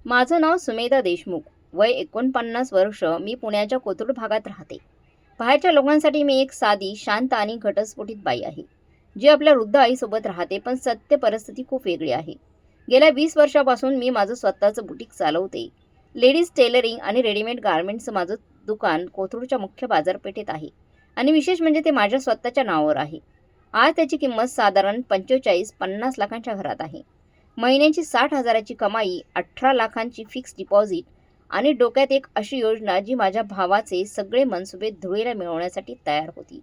माझं नाव सुमेधा देशमुख. वय 49 वर्ष. मी पुण्याच्या कोथरूड भागात राहते. बाहेरच्या लोकांसाठी मी एक साधी, शांत आणि घटस्फोटित बाई आहे, जी आपल्या वृद्ध आईसोबत राहते. पण सत्य परिस्थिती खूप वेगळी आहे. गेल्या 20 वर्षापासून मी माझं स्वतःचं बुटीक चालवते. लेडीज टेलरिंग आणि रेडीमेड गारमेंट्सचं माझं दुकान कोथरूडच्या मुख्य बाजारपेठेत आहे. आणि विशेष म्हणजे ते माझ्या स्वतःच्या नावावर आहे. आज त्याची किंमत साधारण 45-50 लाखांच्या घरात आहे. महिन्याची 60,000ची कमाई, 18 लाखांची फिक्स डिपॉझिट आणि डोक्यात एक अशी योजना जी माझ्या भावाचे सगळे मनसुबे धुळीला मिळवण्यासाठी तयार होती.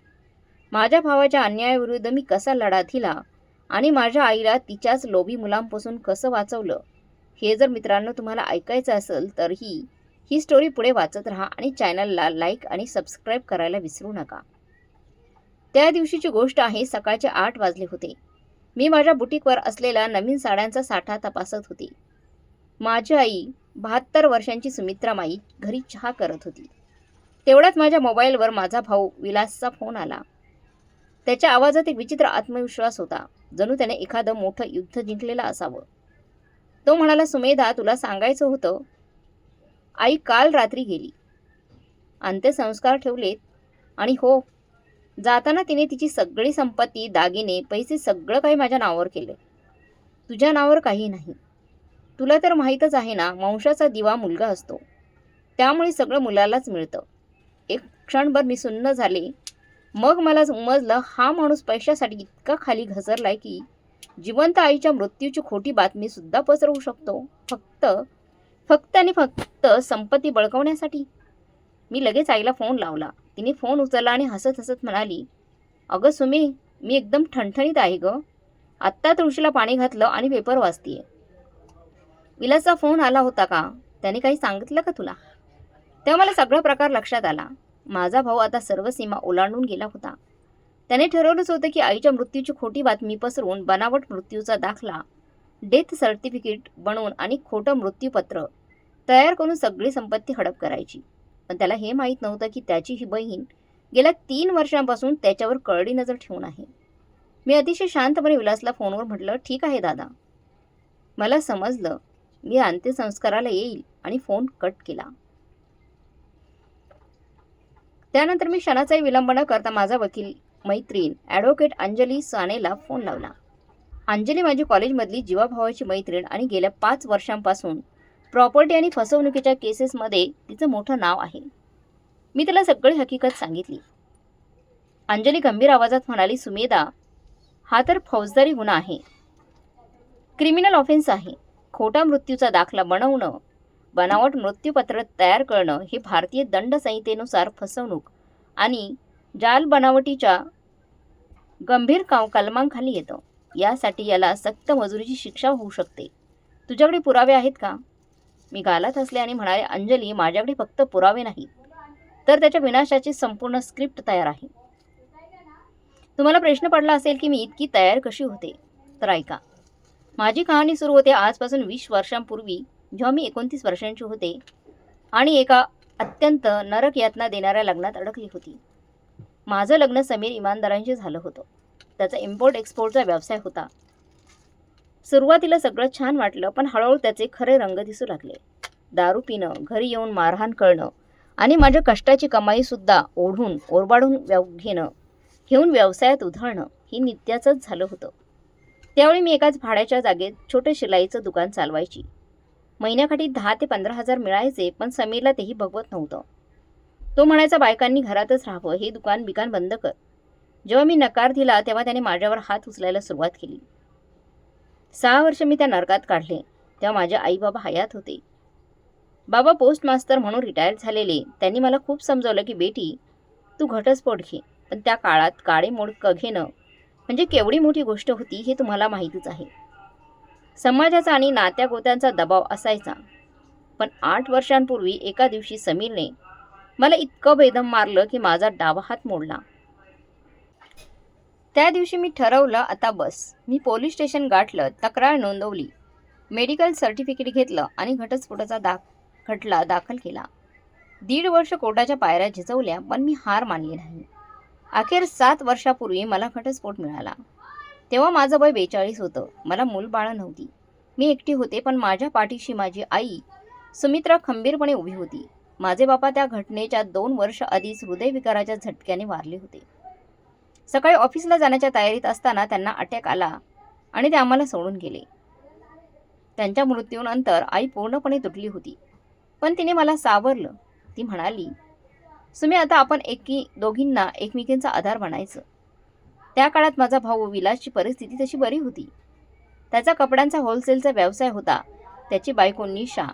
माझ्या भावाच्या अन्यायाविरुद्ध मी कसा लढा दिला आणि माझ्या आईला तिच्याच लोभी मुलांपासून कसं वाचवलं, हे जर मित्रांनो तुम्हाला ऐकायचं असेल तर ही स्टोरी पुढे वाचत राहा आणि चॅनलला लाईक आणि सबस्क्राईब करायला विसरू नका. त्या दिवशीची गोष्ट आहे. सकाळचे 8 वाजले होते. मी माझ्या बुटीकवर असलेला नवीन साड्यांचा साठा तपासत होती. माझी आई 72 वर्षांची सुमित्रामाई घरी चहा करत होती. तेवढ्यात माझ्या मोबाईलवर माझा भाऊ विलासचा फोन आला. त्याच्या आवाजात एक विचित्र आत्मविश्वास होता, जणू त्याने एखादं मोठं युद्ध जिंकलेलं असावं. तो म्हणाला, सुमेधा, तुला सांगायचं होतं, आई काल रात्री गेली. अंत्यसंस्कार ठेवलेत. आणि हो, जाताना तिने तिची सगळी संपत्ती, दागिने, पैसे सगळं काही माझ्या नावावर केलं. तुझ्या नावावर काही नाही. तुला तर माहीतच आहे ना, वंशाचा दिवा मुलगा असतो, त्यामुळे सगळं मुलालाच मिळतं. एक क्षणभर मी सुन्न झाले. मग मला समजलं, हा माणूस पैशासाठी इतका खाली घसरलाय की जिवंत आईच्या मृत्यूची खोटी बातमी सुद्धा पसरवू शकतो, फक्त आणि फक्त संपत्ती बळकावण्यासाठी. मी लगेच आईला फोन लावला. तिने फोन उचलला आणि हसत हसत म्हणाली, अगं सुमे, मी एकदम ठणठणीत आहे गं. आत्ता तुळशीला पाणी घातलं आणि पेपर वाचतीये. विलासचा फोन आला होता का? त्याने काही सांगितलं का तुला? तेव्हा मला सगळा प्रकार लक्षात आला. माझा भाऊ आता सर्व सीमा ओलांडून गेला होता. त्याने ठरवलंच होतं की आईच्या मृत्यूची खोटी बातमी पसरवून बनावट मृत्यूचा दाखला, डेथ सर्टिफिकेट बनवून आणि खोटं मृत्यूपत्र तयार करून सगळी संपत्ती हडप करायची. पण त्याला हे माहीत नव्हतं की त्याची ही बहीण गेल्या 3 वर्षांपासून त्याच्यावर कळडी नजर ठेवून आहे. मी अतिशय शांतपणे विलासला फोनवर म्हटलं, ठीक आहे दादा, मला समजलं. मी अंत्यसंस्काराला येईल, आणि फोन कट केला. त्यानंतर मी क्षणाचाही विलंब न करता माझा वकील मैत्रीण ॲडव्होकेट अंजली सानेला फोन लावला. अंजली माझी कॉलेजमधली जीवाभावाची मैत्रीण आणि गेल्या 5 वर्षांपासून प्रॉपर्टी आणि फसवणुकीच्या केसेसमध्ये तिचं मोठं नाव आहे. मी तिला सगळी हकीकत सांगितली. अंजली गंभीर आवाजात म्हणाली, सुमेधा, हा तर फौजदारी गुन्हा आहे, क्रिमिनल ऑफेन्स आहे. खोटा मृत्यूचा दाखला बनवणं, बनावट मृत्यूपत्र तयार करणं हे भारतीय दंड संहितेनुसार फसवणूक आणि जाल बनावटीच्या गंभीर कलमांखाली येतं. यासाठी याला सक्त मजुरीची शिक्षा होऊ शकते. तुझ्याकडे पुरावे आहेत का? मी गालात हसले आणि म्हणाले, अंजली, माझ्याकडे फक्त पुरावे नाहीत, तर त्याच्या विनाशाची संपूर्ण स्क्रिप्ट तयार आहे. तुम्हाला प्रश्न पडला असेल की मी इतकी तयार कशी होते, तर ऐका. माझी कहाणी सुरू होते आजपासून 20 वर्षांपूर्वी, जेव्हा मी 29 वर्षांची होते आणि एका अत्यंत नरक यातना देणाऱ्या लग्नात अडकली होती. माझं लग्न समीर इमानदारांशी झालं होतं. त्याचा इम्पोर्ट एक्सपोर्टचा व्यवसाय होता. सुरुवातीला सगळं छान वाटलं, पण हळूहळू त्याचे खरे रंग दिसू लागले. दारू पिणं, घरी येऊन मारहाण करणं आणि माझ्या कष्टाची कमाईसुद्धा ओरबाडून घेऊन व्यवसायात उधळणं ही नित्याचंच झालं होतं. त्यावेळी मी एकाच भाड्याच्या जागेत छोटे शिलाईचं दुकान चालवायची. महिन्याकाठी 10 ते 15,000 मिळायचे, पण समीरला तेही बघवत नव्हतं. तो म्हणायचा, बायकांनी घरातच राहावं, हे दुकान बंद कर. जेव्हा मी नकार दिला तेव्हा त्याने माझ्यावर हात उचलायला सुरुवात केली. 6 वर्ष मी त्या नरकात काढले. तेव्हा माझे आई बाबा हयात होते. बाबा पोस्ट मास्तर म्हणून रिटायर झालेले. त्यांनी मला खूप समजावलं की बेटी, तू घटस्फोट घे. पण त्या काळात काळे मोड घेणं म्हणजे केवढी मोठी गोष्ट होती हे तुम्हाला माहितीच आहे. समाजाचा आणि नात्यागोत्यांचा दबाव असायचा. पण 8 वर्षांपूर्वी एका दिवशी समीरने मला इतकं बेदम मारलं की माझा डावा हात मोडला. त्या दिवशी मी ठरवलं, आता बस. मी पोलीस स्टेशन गाठलं, तक्रार नोंदवली, मेडिकल सर्टिफिकेट घेतलं आणि घटस्फोटाचा खटला दाखल केला. 1.5 वर्ष कोर्टाच्या पायऱ्या झिजवल्या, पण मी हार मानली नाही. अखेर 7 वर्षापूर्वी मला घटस्फोट मिळाला. तेव्हा माझं वय 42 होतं. मला मूलबाळं नव्हती. मी एकटी होते, पण माझ्या पाठीशी माझी आई सुमित्रा खंबीरपणे उभी होती. माझे बाबा त्या घटनेच्या 2 वर्ष आधीच हृदयविकाराच्या झटक्याने वारले होते. सकाळी ऑफिसला जाण्याच्या तयारीत असताना त्यांना अटॅक आला आणि ते आम्हाला सोडून गेले. त्यांच्या मृत्यूनंतर आई पूर्णपणे तुटली होती, पण तिने मला सावरलं. ती म्हणाली, सुमी, आता आपण दोघींना एकमेकींचा आधार बनायचं. त्या काळात माझा भाऊ विलासची परिस्थिती तशी बरी होती. त्याचा कपड्यांचा होलसेलचा व्यवसाय होता. त्याची बायको निशा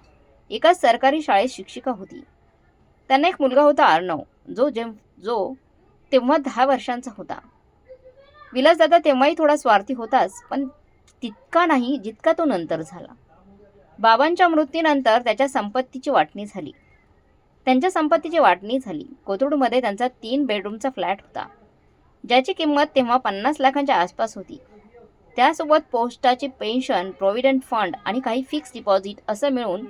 एका सरकारी शाळेत शिक्षिका होती. त्यांना एक मुलगा होता, अर्णव, जो तेव्हा 10 वर्षांचा होता. विलास दादा तेव्हाही थोडा स्वार्थी होताच, पण तितका नाही जितका तो नंतर झाला. बाबांच्या मृत्यूनंतर त्यांच्या संपत्तीची वाटणी झाली. कोथरूडमध्ये त्यांचा 3 बेडरूमचा फ्लॅट होता, ज्याची किंमत तेव्हा 50 लाखांच्या आसपास होती. त्यासोबत पोस्टाची पेन्शन, प्रॉव्हिडंट फंड आणि काही फिक्स डिपॉझिट असं मिळून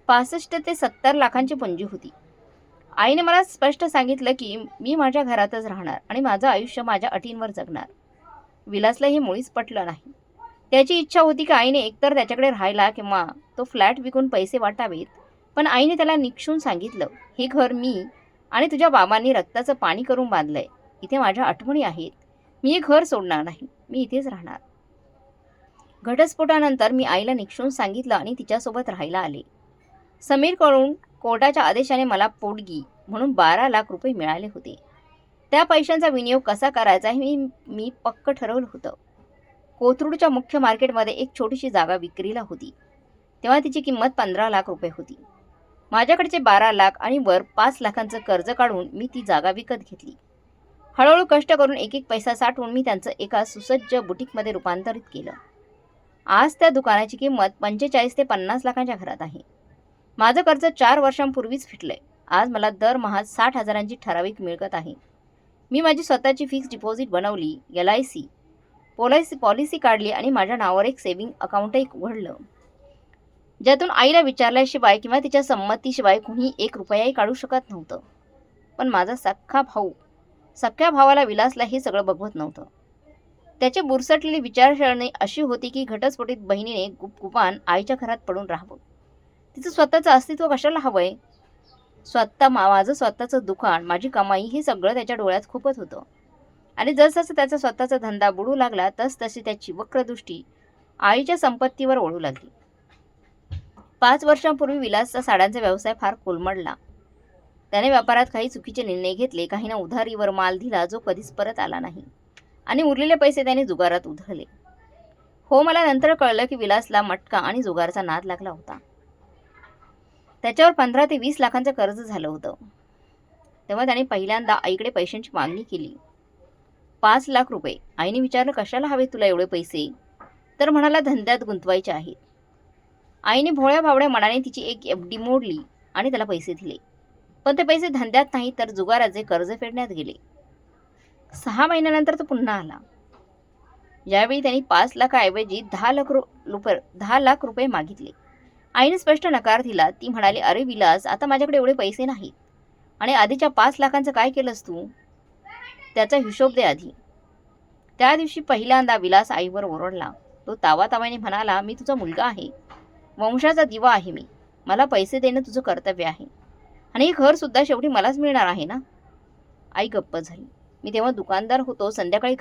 65 ते 70 लाखांची पुंजी होती. आईने मला स्पष्ट सांगितलं की मी माझ्या घरातच राहणार आणि माझं आयुष्य माझ्या अटींवर जगणार. विलासला हे मुळीच पटलं नाही. त्याची इच्छा होती की आईने एकतर त्याच्याकडे राहायला किंवा तो फ्लॅट विकून पैसे वाटावेत, पण आईने त्याला निक्षून सांगितलं, हे घर मी आणि तुझ्या बाबांनी रक्ताचं पाणी करून बांधलंय. इथे माझ्या आठवणी आहेत. मी हे घर सोडणार नाही. मी इथेच राहणार. घटस्फोटानंतर मी आईला निक्षून सांगितलं आणि तिच्यासोबत राहायला आले. समीरकडून कोर्टाच्या आदेशाने मला पोटगी म्हणून 12 लाख रुपये मिळाले होते. त्या पैशांचा विनियोग कसा करायचा हे मी पक्क ठरवलं होतं. कोथरूडच्या मुख्य मार्केटमध्ये एक छोटीशी जागा विक्रीला होती. तेव्हा तिची किंमत 15 लाख रुपये होती. माझ्याकडचे 12 लाख आणि वर 5 लाखांचं कर्ज काढून मी ती जागा विकत घेतली. हळूहळू कष्ट करून एक पैसा साठवून मी त्यांचं एका सुसज्ज बुटीकमध्ये रूपांतरित केलं. आज त्या दुकानाची किंमत 45 ते 50 लाखांच्या घरात आहे. माझं कर्ज 4 वर्षांपूर्वीच फिटलंय. आज मला दरमहा 60,000ची ठराविक मिळकत आहे. मी माझी स्वतःची फिक्स डिपॉझिट बनवली, LIC पॉलिसी काढली आणि माझ्या नावावर एक सेव्हिंग अकाउंटही उघडलं, ज्यातून आईला विचारल्याशिवाय किंवा तिच्या संमतीशिवाय कुणी 1 रुपयाही काढू शकत नव्हतं. पण माझा सख्ख्या भावाला, विलासला हे सगळं बघवत नव्हतं. त्याची बुरसटलेली विचारसरणी अशी होती की घटस्फोटित बहिणीने गुपगुपान आईच्या घरात पडून राहावं. तिचं स्वतःचं अस्तित्व कशाला हवंय? माझं स्वतःचं दुकान, माझी कमाई हे सगळं त्याच्या डोळ्यात खुपत होतं. आणि जसजसं त्याचा स्वतःचा धंदा बुडू लागला तसतशी त्याची वक्रदृष्टी आईच्या संपत्तीवर ओढू लागली. 5 वर्षांपूर्वी विलासचा साड्यांचा व्यवसाय फार कोलमडला. त्याने व्यापारात काही चुकीचे निर्णय घेतले, काहींना उधारीवर माल दिला जो कधीच परत आला नाही आणि उरलेले पैसे त्याने जुगारात उधळले. हो, मला नंतर कळलं की विलासला मटका आणि जुगारचा नाद लागला होता. त्याच्यावर 15 ते 20 लाखांचं कर्ज झालं होतं. तेव्हा त्याने पहिल्यांदा आईकडे पैशांची मागणी केली, 5 लाख रुपये. आईने विचारलं, कशाला हवे तुला एवढे पैसे? तर म्हणाला, धंद्यात गुंतवायचे आहेत. आईने भोळ्या भावड्या मनाने तिची एक FD मोडली आणि त्याला पैसे दिले. पण ते पैसे धंद्यात नाही तर जुगाराचे कर्ज फेडण्यात गेले. 6 महिन्यानंतर तो पुन्हा आला. यावेळी त्यांनी 5 लाखाऐवजी 10 लाख रुपये मागितले. आईने स्पष्ट नकार दिला. ती म्हणाली, अरे विलास, आता माझ्याकडे एवढे पैसे नाहीत आणि आधीच्या 5 लाखांचं काय केलंस तू? त्याचा हिशोब दे आधी. त्या दिवशी पहिल्यांदा विलास आईवर ओरडला. तो तावातावाने म्हणाला, मी तुझा मुलगा आहे, वंशाचा दिवा आहे मी. मला पैसे देणं तुझं कर्तव्य आहे आणि हे घरसुद्धा शेवटी मलाच मिळणार आहे ना. आई गप्प झाली. मी तेव्हा दुकानदार होतो. संध्याकाळी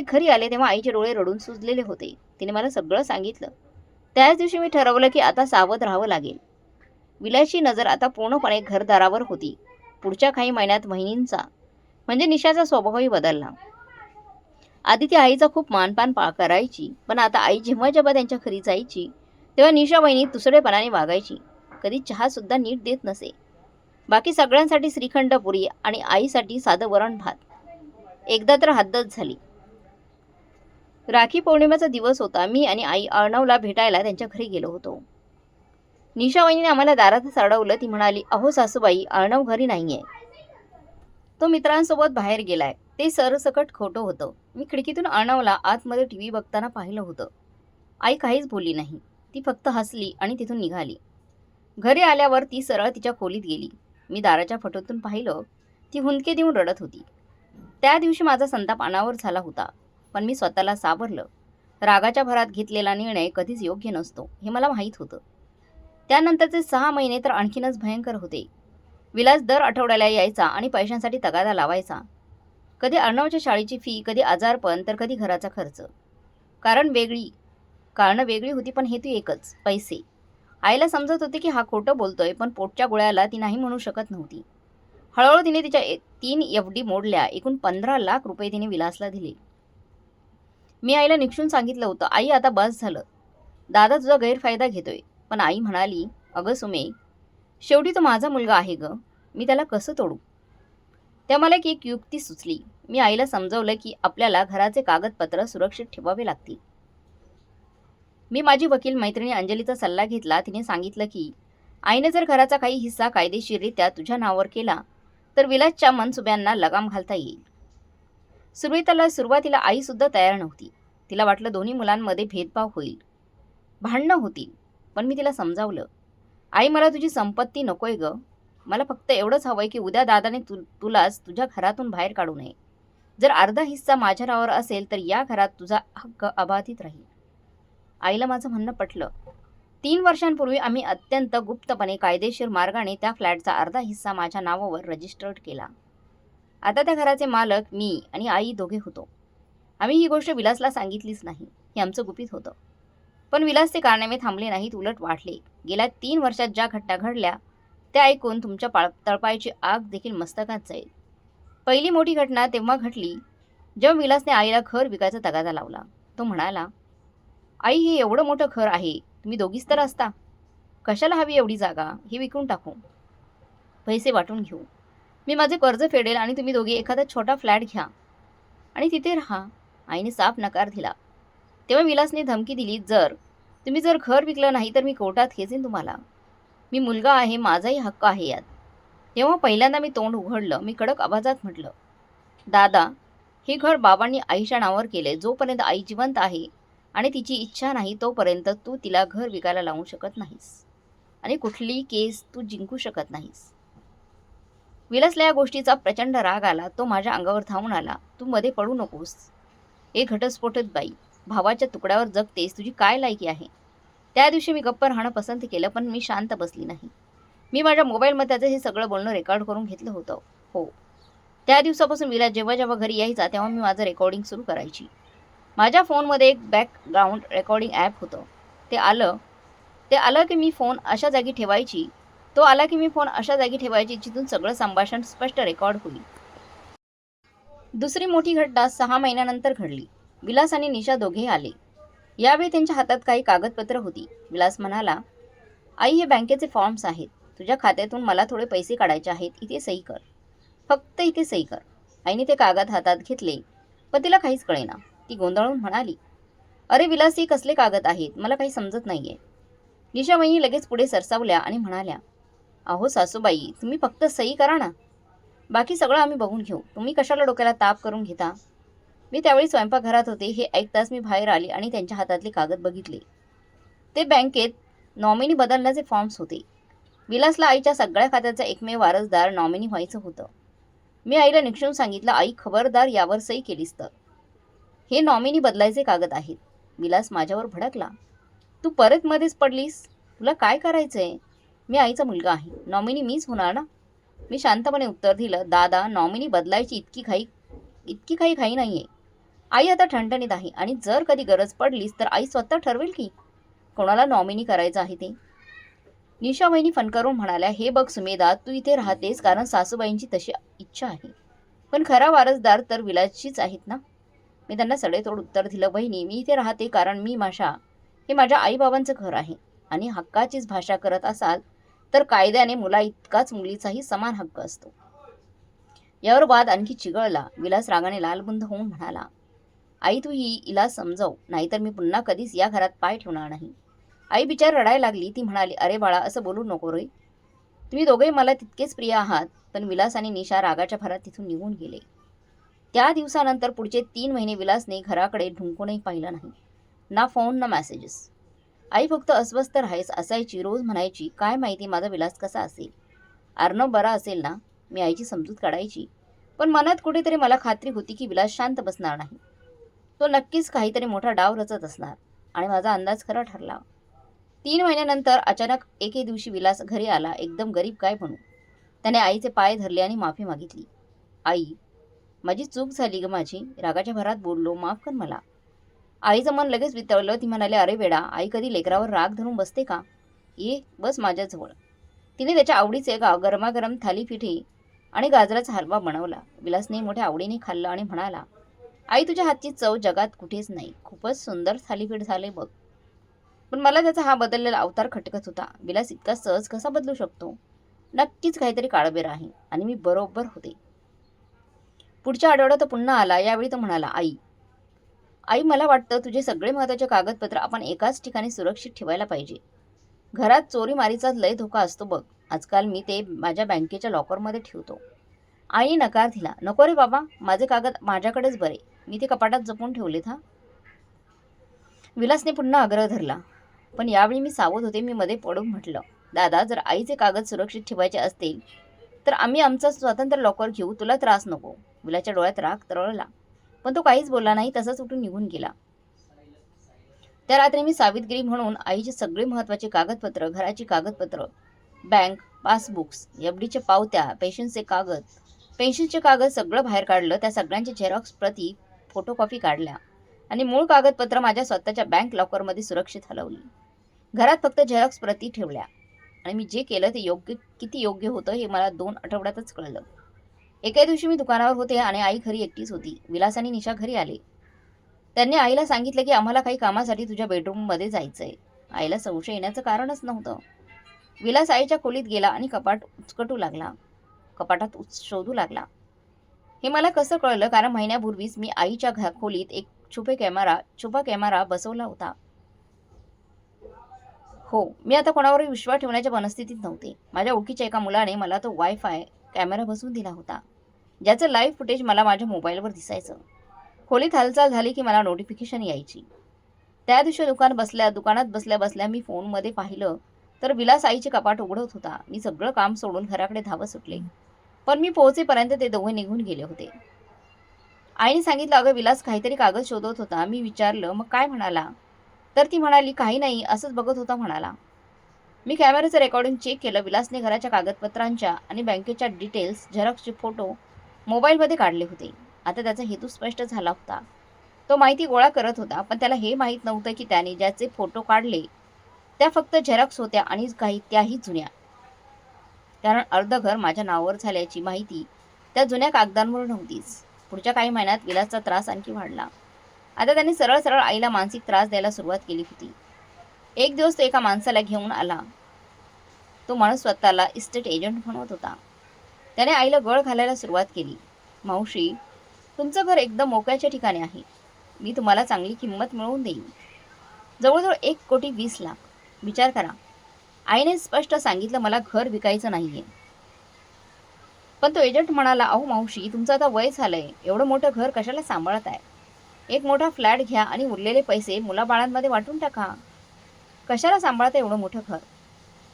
घरी आले तेव्हा आईचे डोळे रडून सुजलेले होते. तिने मला सगळं सांगितलं. त्याच दिवशी मी ठरवलं की आता सावध राहावं लागेल. विलासची नजर आता पूर्णपणे घरदारावर होती. पुढच्या काही महिन्यात वहिनींचा म्हणजे निशाचा स्वभावही बदलला. आधी ती आईचा खूप मानपान करायची, पण आता आई जेव्हा त्यांच्या घरी जायची तेव्हा निशा वहिनी दुसरेपणाने वागायची. कधी चहासुद्धा नीट देत नसे. बाकी सगळ्यांसाठी श्रीखंड पुरी आणि आईसाठी साधं वरण भात. एकदा तर हद्दच झाली. राखी पौर्णिमेचा दिवस होता. मी आणि आई अर्णवला भेटायला त्यांच्या घरी गेलो होतो. निशा वहिनीने आम्हाला दारातच अडवलं. ती म्हणाली, अहो सासूबाई, अर्णव घरी नाहीये. तो मित्रांसोबत बाहेर गेलाय. ते सरसकट खोटं होतं. मी खिडकीतून अर्णवला आतमध्ये TV बघताना पाहिलं होतं. आई काहीच बोलली नाही. ती फक्त हसली आणि तिथून निघाली. घरी आल्यावर ती सरळ तिच्या खोलीत गेली. मी दाराच्या फटोतून पाहिलं. ती हुंदके देऊन रडत होती. त्या दिवशी माझा संताप अनावर झाला होता, पण मी स्वतःला सावरलं रागाच्या भरात घेतलेला निर्णय कधीच योग्य नसतो हे मला माहीत होतं. त्यानंतरचे 6 महिने तर आणखीनच भयंकर होते. विलास दर आठवड्याला यायचा आणि पैशांसाठी तगादा लावायचा. कधी अर्णवच्या शाळेची फी, कधी आजारपण, तर कधी घराचा खर्च. कारणं वेगळी होती पण हेतू एकच, पैसे. आईला समजत होते की हा खोटं बोलतोय, पण पोटच्या गोळ्याला ती नाही म्हणू शकत नव्हती. हळूहळू तिने तिच्या 3 एफ.डी मोडल्या. एकूण 15 लाख रुपये तिने विलासला दिले. मी आईला निक्षून सांगितलं होतं, आई आता बस झालं. दादा तुझा गैरफायदा घेतोय. पण आई म्हणाली, अगं सुमे, शेवटी तो माझा मुलगा आहे गं. मी त्याला कसं तोडू? त्या मला एक युक्ती सुचली. मी आईला समजवलं की आपल्याला घराचे कागदपत्र सुरक्षित ठेवावे लागतील. मी माझी वकील मैत्रिणी अंजलीचा सल्ला घेतला. तिने सांगितलं की आईने जर घराचा काही हिस्सा कायदेशीररित्या तुझ्या नावावर केला तर विलासच्या मनसुब्यांना लगाम घालता येईल. सुरुवातीला आईसुद्धा तयार नव्हती. तिला वाटलं दोन्ही मुलांमध्ये भेदभाव होईल, भांडणं होतील. पण मी तिला समजावलं, आई मला तुझी संपत्ती नकोय गं. मला फक्त एवढंच हवंय की उद्या दादाने तुलाच तुझ्या घरातून बाहेर काढू नये. जर अर्धा हिस्सा माझ्या नावावर असेल तर या घरात तुझा हक्क अबाधित राहील. आईला माझं म्हणणं पटलं. 3 वर्षांपूर्वी आम्ही अत्यंत गुप्तपणे कायदेशीर मार्गाने त्या फ्लॅटचा अर्धा हिस्सा माझ्या नावावर रजिस्टर्ड केला. आता त्या घराचे मालक मी आणि आई दोघे होतो. आम्ही ही गोष्ट विलासला सांगितलीच नाही. हे आमचं गुपित होतं. पण विलासचे कारनामे थांबले नाहीत, उलट वाढले. गेल्या 3 वर्षात ज्या घटना घडल्या त्या ऐकून तुमच्या तळपायाची आग देखील मस्तकात जाईल. पहिली मोठी घटना तेव्हा घडली जेव्हा विलासने आईला घर विकायचा तगादा लावला. तो म्हणाला, आई हे एवढं मोठं घर आहे, तुम्ही दोघीच तर असता. कशाला हवी एवढी जागा? हे विकून टाकू, पैसे वाटून घेऊ. मी माझे कर्ज फेडेल आणि तुम्ही दोघे एखादा छोटा फ्लॅट घ्या आणि तिथे राहा. आईने साफ नकार दिला. तेव्हा विलासने धमकी दिली, तुम्ही जर घर विकलं नाही तर मी कोर्टात खेचेन तुम्हाला. मी मुलगा आहे, माझाही हक्क आहे यात. तेव्हा पहिल्यांदा मी तोंड उघडलं. मी कडक आवाजात म्हटलं, दादा, हे घर बाबांनी आईच्या नावावर केले. जोपर्यंत आई जिवंत आहे आणि तिची इच्छा नाही तोपर्यंत तू तिला घर विकायला लावू शकत नाहीस आणि कुठलीही केस तू जिंकू शकत नाहीस. विलासला या गोष्टीचा प्रचंड राग आला. तो माझ्या अंगावर धावून आला. तू मध्ये पडू नकोस. एक घटस्फोटित बाई, भावाच्या तुकड्यावर जगतेस, तुझी काय लायकी आहे? त्या दिवशी मी गप्प राहणं पसंत केलं, पण मी शांत बसली नाही. मी माझ्या मोबाईलमध्ये त्याचं हे सगळं बोलणं रेकॉर्ड करून घेतलं होतं. हो, त्या दिवसापासून विलास जेव्हा जेव्हा घरी यायचा तेव्हा मी माझं रेकॉर्डिंग सुरू करायची. माझ्या फोनमध्ये एक बॅकग्राऊंड रेकॉर्डिंग ॲप होतं. ते आलं की मी फोन अशा जागी ठेवायची. जिथून सगळं संभाषण स्पष्ट रेकॉर्ड होईल. दुसरी मोठी घटना 6 महिन्यानंतर घडली. विलास आणि निशा दोघेही आले. यावेळी त्यांच्या हातात काही कागदपत्र होती. विलास म्हणाला, आई, हे बँकेचे फॉर्म्स आहेत. तुझ्या खात्यातून मला थोडे पैसे काढायचे आहेत. इथे सही कर, फक्त इथे सही कर. आईने ते कागद हातात घेतले, पण तिला काहीच कळेना. ती गोंधळून म्हणाली, अरे विलास, हे कसले कागद आहेत? मला काही समजत नाहीये. निशा वहिनी लगेच पुढे सरसावल्या आणि म्हणाल्या, अहो सासूबाई, तुम्ही फक्त सही करा ना, बाकी सगळं आम्ही बघून घेऊ. तुम्ही कशाला डोक्याला ताप करून घेता? मी त्यावेळी स्वयंपाकघरात होते. हे ऐकताच मी बाहेर आली आणि त्यांच्या हातातले कागद बघितले. ते बँकेत नॉमिनी बदलण्याचे फॉर्म्स होते. विलासला आईच्या सगळ्या खात्याचा एकमेव वारसदार नॉमिनी व्हायचं होतं. मी आईला निक्षून सांगितलं, आई खबरदार यावर सही केलीस तर. हे नॉमिनी बदलायचे कागद आहेत. विलास माझ्यावर भडकला, तू परत मध्येच पडलीस? तुला काय करायचंय? मी आईचा मुलगा आहे, नॉमिनी मीच होणार ना. मी शांतपणे उत्तर दिलं, दादा, नॉमिनी बदलायची इतकी काही घाई नाहीये. आई आता ठणठणीत आहे आणि जर कधी गरज पडलीस तर आई स्वतः ठरवेल की कोणाला नॉमिनी करायचं आहे ते. निशा वहिनी फणकारून म्हणाल्या, हे बघ सुमेधा, तू इथे राहतेस कारण सासूबाईंची तशी इच्छा आहे, पण खरा वारसदार तर विलासचीच आहेत ना. मी त्यांना सडेतोड उत्तर दिलं, बहिणी, मी इथे राहते कारण हे माझ्या आईबाबांचं घर आहे आणि हक्काचीच भाषा करत असाल तर कायद्याने मुला इतकाच मुलीचाही समान हक्क असतो. यावर वाद आणखी चिघळला. विलास रागाने लालबुंद होऊन म्हणाला, आई, तू हिला समजव, नाहीतर मी पुन्हा कधीच या घरात पाय ठेवणार नाही. आई बिचार रडायला लागली. ती म्हणाली, अरे बाळा, असं बोलू नको रे. तुम्ही दोघेही मला तितकेच प्रिय आहात. पण विलास आणि निशा रागाच्या भरात तिथून निघून गेले. त्या दिवसानंतर पुढचे 3 महिने विलासने घराकडे ढुंकूनही पाहिलं नाही. ना फोन ना मेसेजेस. आई फक्त अस्वस्थ असायची. रोज म्हणायची, काय माहिती माझा विलास कसा असेल. अर्णव बरा असेल ना. मी आईची समजूत काढायची, पण मनात कुठेतरी मला खात्री होती की विलास शांत बसणार नाही. तो नक्कीच काहीतरी मोठा डाव रचत असणार आणि माझा अंदाज खरा ठरला. 3 महिन्यानंतर अचानक एके दिवशी विलास घरी आला, एकदम गरीब काय म्हणू. त्याने आईचे पाय धरले आणि माफी मागितली. आई, माझी चूक झाली ग माझी. रागाच्या भरात बोललो, माफ कर मला. आईचं मन लगेच वितळलं. ती म्हणाली, अरे वेडा, आई कधी लेकरावर राग धरून बसते का? ये बस माझ्याजवळ. तिने त्याच्या आवडीचे गरमागरम थालीपीठे आणि गाजराचा हलवा बनवला. विलासने मोठ्या आवडीने खाल्लं आणि म्हणाला, आई तुझ्या हातची चव जगात कुठेच नाही. खूपच सुंदर थालीपीठ झाले बघ. पण मला त्याचा हा बदललेला अवतार खटकत होता. विलास इतका सहज कसा बदलू शकतो? नक्कीच काहीतरी काळबेर आहे आणि मी बरोबर होते. पुढच्या आठवड्यात तो पुन्हा आला. यावेळी तो म्हणाला, आई आई मला वाटतं तुझे सगळे महत्त्वाचे कागदपत्र आपण एकाच ठिकाणी सुरक्षित ठेवायला पाहिजे. घरात चोरीमारीचा लय धोका असतो बघ. आजकाल मी ते माझ्या बँकेच्या लॉकरमध्ये ठेवतो. आईने नकार दिला. नको रे बाबा, माझे कागद माझ्याकडेच बरे. मी ते कपाटात जपून ठेवलेत हा. विलासने पुन्हा आग्रह धरला. पण यावेळी मी सावध होते. मी मध्ये पडून म्हटलं, दादा जर आईचे कागद सुरक्षित ठेवायचे असतील तर आम्ही आमचं स्वतंत्र लॉकर घेऊ, तुला त्रास नको. विलासच्या डोळ्यात राग तरळला, पण तो काहीच बोलला नाही. तसंच उठून निघून गेला. त्या रात्री मी सावित्री म्हणून आईचे सगळे महत्त्वाचे कागदपत्र, घराची कागदपत्र, बँक पासबुक्स, एफडीच्या पावत्या, पेन्शनचे कागद सगळं बाहेर काढलं. त्या सगळ्यांची झेरॉक्स प्रती, फोटोकॉपी काढल्या आणि मूळ कागदपत्र माझ्या स्वतःच्या बँक लॉकरमध्ये सुरक्षित हलवली. घरात फक्त झेरॉक्स प्रती ठेवल्या आणि मी जे केलं ते किती योग्य होतं हे मला 2 आठवड्यातच कळलं. एके दिवशी मी दुकानावर होते आणि आई घरी एकटीच होती. विलास आणि निशा घरी आले. त्यांनी आईला सांगितलं की आम्हाला काही कामासाठी तुझ्या बेडरूममध्ये जायचंय. आईला संशय येण्याचं कारणच नव्हतं. विलास आईच्या खोलीत गेला आणि कपाटात शोधू लागला. हे मला कसं कळलं, कारण महिन्यापूर्वीच मी आईच्या खोलीत एक छुपा कॅमेरा बसवला होता. हो, मी आता कोणावरही विश्वास ठेवण्याच्या मनस्थितीत नव्हते. माझ्या ओळखीच्या एका मुलाने मला तो वायफाय कॅमेरा बसवून दिला होता, ज्याचं लाईव्ह फुटेज मला माझ्या मोबाईलवर दिसायचं. खोलीत हालचाल झाली की मला नोटिफिकेशन यायची. त्या दिवशी दुकानात बसल्या मी फोनमध्ये पाहिलं तर विलास आईचे कपाट उघडत होता. मी सगळं काम सोडून घराकडे धावत सुटले, पण मी पोहोचेपर्यंत ते दोघे निघून गेले होते. आईने सांगितलं, अगं विलास काहीतरी कागद शोधत होता. मी विचारलं, मग काय म्हणाला? तर ती म्हणाली, काही नाही, असंच बघत होता म्हणाला. मी कॅमेऱ्याचं रेकॉर्डिंग चेक केलं. विलासने घराच्या कागदपत्रांच्या आणि बँकेच्या डिटेल्स, झेरॉक्सचे फोटो मोबाईलमध्ये काढले होते. आता त्याचा हेतू स्पष्ट झाला होता. तो माहिती गोळा करत होता, पण त्याला हे माहीत नव्हतं की त्याने ज्याचे फोटो काढले त्या फक्त झेरॉक्स होत्या आणि त्याही जुन्या. कारण अर्ध घर माझ्या नावावर झाल्याची माहिती त्या जुन्या कागदांवर नव्हतीच. पुढच्या काही महिन्यात विलासचा त्रास आणखी वाढला. आता त्याने सरळ आईला मानसिक त्रास द्यायला सुरुवात केली होती. एक दिवस तो एका माणसाला घेऊन आला. तो माणूस स्वतःला इस्टेट एजंट म्हणत होता. त्याने आईला गळ घालायला सुरुवात केली. मावशी, तुमचं घर एकदम मोक्याच्या ठिकाणी आहे. मी तुम्हाला चांगली किंमत मिळवून देईन. जवळजवळ 1,20,00,000. विचार करा. आईने स्पष्ट सांगितलं, मला घर विकायचं नाहीये. पण तो एजंट म्हणाला, अहो मावशी, तुमचं आता वय झालंय. एवढं मोठं घर कशाला सांभाळत आहे? एक मोठा फ्लॅट घ्या आणि उरलेले पैसे मुलाबाळांमध्ये वाटून टाका. कशाला सांभाळता एवढं मोठं घर?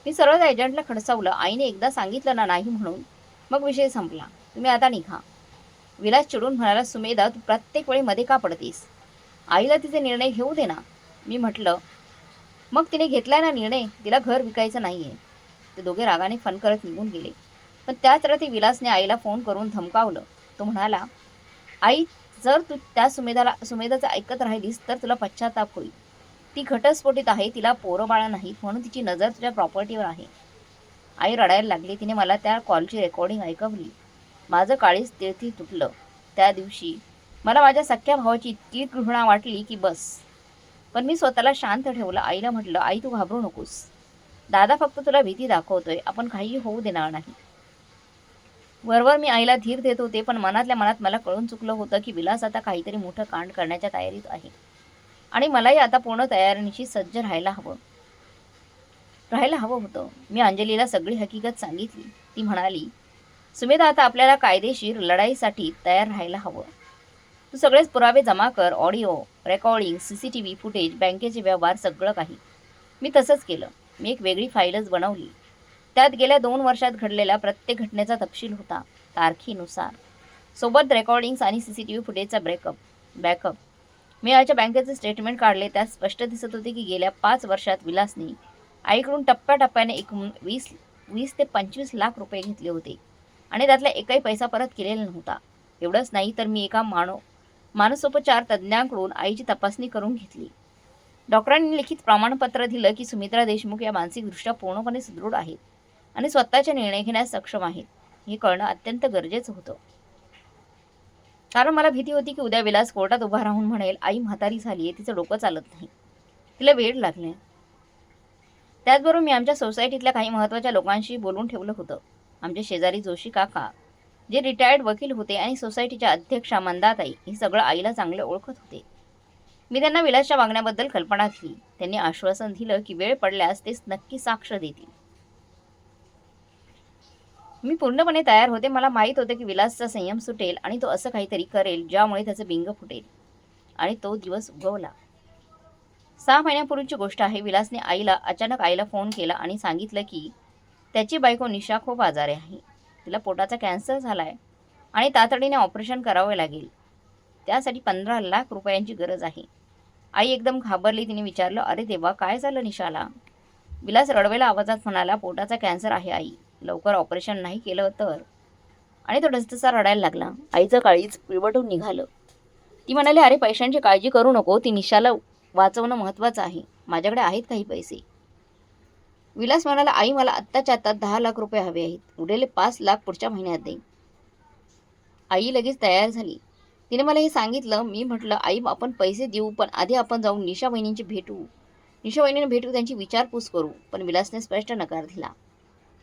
मी सरळ त्या एजंटला खडसावलं. आईने एकदा सांगितलं ना नाही म्हणून, मग विषय संपला. तुम्ही आता निघा. विलास चिडून म्हणाला, सुमेधा, तू प्रत्येक वेळी मध्ये का पडतेस? आईला तिचे निर्णय घेऊ दे ना. मी म्हटलं, मग तिने घेतलाय ना निर्णय, तिला घर विकायचं नाहीये. ते दोघे रागाने फन करत निघून गेले. पण त्याच रात्री विलासने आईला फोन करून धमकावलं. तो म्हणाला, आई, जर तू त्या सुमेधाचं ऐकत राहिलीस तर तुला पश्चाताप होईल. ती घटस्फोटीत आहे, तिला पोरं बाळं नाहीत, म्हणून तिची नजर तुझ्या प्रॉपर्टीवर आहे. आई रडायला लागली. तिने मला त्या कॉलची रेकॉर्डिंग ऐकवली. माझं काळीज तेळती तुटलं. त्या दिवशी मला माझ्या सख्ख्या भावाची इतकी घृणा वाटली की बस. पण मी स्वतःला शांत ठेवलं. आईला म्हटलं, आई तू घाबरू नकोस. दादा फक्त तुला भीती दाखवतोय, आपण काहीही होऊ देणार नाही. वरवर मी आईला धीर देत होते, पण मनातल्या मनात मला कळून चुकलं होतं की विलास आता काहीतरी मोठं कांड करण्याच्या तयारीत आहे आणि मलाही आता पूर्ण तयारीनिशी सज्ज राहायला हवं होतं. मी अंजलीला सगळी हकीकत सांगितली. ती म्हणाली, सुमेधा, आता आपल्याला कायदेशीर लढाईसाठी तयार राहायला हवं. तू सगळेच पुरावे जमा कर, ऑडिओ रेकॉर्डिंग, CCTV फुटेज, बँकेचे व्यवहार, सगळं काही. मी तसंच केलं. मी एक वेगळी फाईलच बनवली. त्यात गेल्या 2 वर्षात घडलेल्या प्रत्येक घटनेचा तपशील होता, तारखेनुसार, सोबत रेकॉर्डिंग्स आणि CCTV फुटेजचा बॅकअप. मी आईच्या बँकेचे स्टेटमेंट काढले. त्यात स्पष्ट दिसत होते की गेल्या 5 वर्षात विलासने आईकडून टप्प्याटप्प्याने एकूण 20 ते 25 लाख रुपये घेतले होते आणि त्यातला एकही पैसा परत केलेला नव्हता. एवढंच नाही तर मी एका मानसोपचार तज्ज्ञाकडून आईची तपासणी करून घेतली. डॉक्टरांनी लिखित प्रमाणपत्र दिलं की सुमित्रा देशमुख या मानसिकदृष्ट्या पूर्णपणे सुदृढ आहेत आणि स्वतःचे निर्णय घेण्यास सक्षम आहेत. हे कळणं अत्यंत गरजेचं होतं. कारण मला भीती होती की उद्या विलास कोर्टात उभा राहून म्हणेल, आई म्हातारी झाली आहे, तिचं डोकं चालत नाही, तिला वेड लागले. त्याचबरोबर मी आमच्या सोसायटीतल्या काही महत्त्वाच्या लोकांशी बोलून ठेवलं होतं. आमचे शेजारी जोशी काका, जे रिटायर्ड वकील होते, आणि सोसायटीच्या अध्यक्षा मंदाताई, हे सगळं आईला चांगले ओळखत होते. मी त्यांना विलासच्या वागण्याबद्दल कल्पना दिली. त्यांनी आश्वासन दिलं की वेळ पडल्यास ते नक्की साक्ष देतील. मी पूर्णपणे तयार होते. मला माहीत होतं की विलासचा संयम सुटेल आणि तो असं काहीतरी करेल ज्यामुळे त्याचं बिंग फुटेल. आणि तो दिवस उगवला. 6 महिन्यांपूर्वीची गोष्ट आहे. विलासने अचानक आईला फोन केला आणि सांगितलं की त्याची बायको निशा खूप आजारी आहे. तिला पोटाचा कॅन्सर झालाय आणि तातडीने ऑपरेशन करावे लागेल. त्यासाठी 15 लाख रुपयांची गरज आहे. आई एकदम घाबरली. तिने विचारलं, अरे देवा, काय झालं निशाला? विलास रडवेला आवाजात म्हणाला, पोटाचा कॅन्सर आहे आई, लवकर ऑपरेशन नाही केलं तर. आणि तो डसडसा रडायला लागला. आईचं काळीज पिळवटून निघालं. ती म्हणाली, अरे पैशांची काळजी करू नको, ती निशाला वाचवणं महत्त्वाचं आहे. माझ्याकडे आहेत काही पैसे. विलास म्हणाला, आई मला आत्ताच्या आत्ता 10 लाख रुपये हवे आहेत. उरलेले 5 लाख पुढच्या महिन्यात देईन. आई लगेच तयार झाली. तिने मला हे सांगितलं. मी म्हटलं, आई आपण पैसे देऊ, पण आधी आपण जाऊन निशा वहिनींची भेटू, त्यांची विचारपूस करू. पण विलासने स्पष्ट नकार दिला.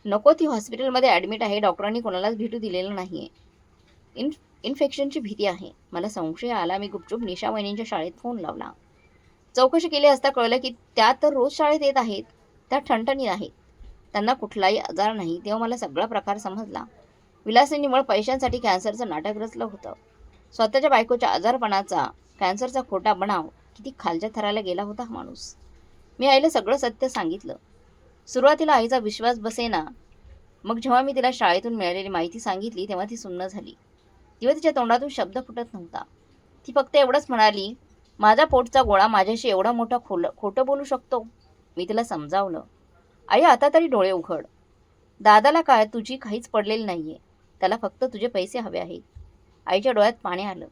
नको, ती हॉस्पिटलमध्ये ॲडमिट आहे, डॉक्टरांनी कोणालाच भेटू दिलेलं नाही आहे. इन्फेक्शनची भीती आहे. मला संशय आला. मी गुपचूप निशा वहिनींच्या शाळेत फोन लावला. चौकशी केली असता कळलं की त्या तर रोज शाळेत येत आहेत. त्या ठणठणीत आहेत. त्यांना कुठलाही आजार नाही. तेव्हा मला सगळा प्रकार समजला. विलासने निव्वळ पैशांसाठी कॅन्सरचं नाटक रचलं होतं. स्वतःच्या बायकोच्या आजारपणाचा, कॅन्सरचा खोटा बनाव किती खालच्या थराला गेला होता हा माणूस. मी आईला सगळं सत्य सांगितलं. सुरुवातीला आईचा विश्वास बसेना. मग जेव्हा मी तिला शाळेतून मिळालेली माहिती सांगितली तेव्हा ती सुन्न झाली. तेव्हा तिच्या तोंडातून शब्द फुटत नव्हता. ती फक्त एवढंच म्हणाली, माझा पोटचा गोळा माझ्याशी एवढा मोठा खोटं बोलू शकतो? मी तिला समजावलं, आई आता तरी डोळे उघड. दादाला काय तुझी काहीच पडलेली नाहीये. त्याला फक्त तुझे पैसे हवे आहेत. आईच्या डोळ्यात पाणी आलं.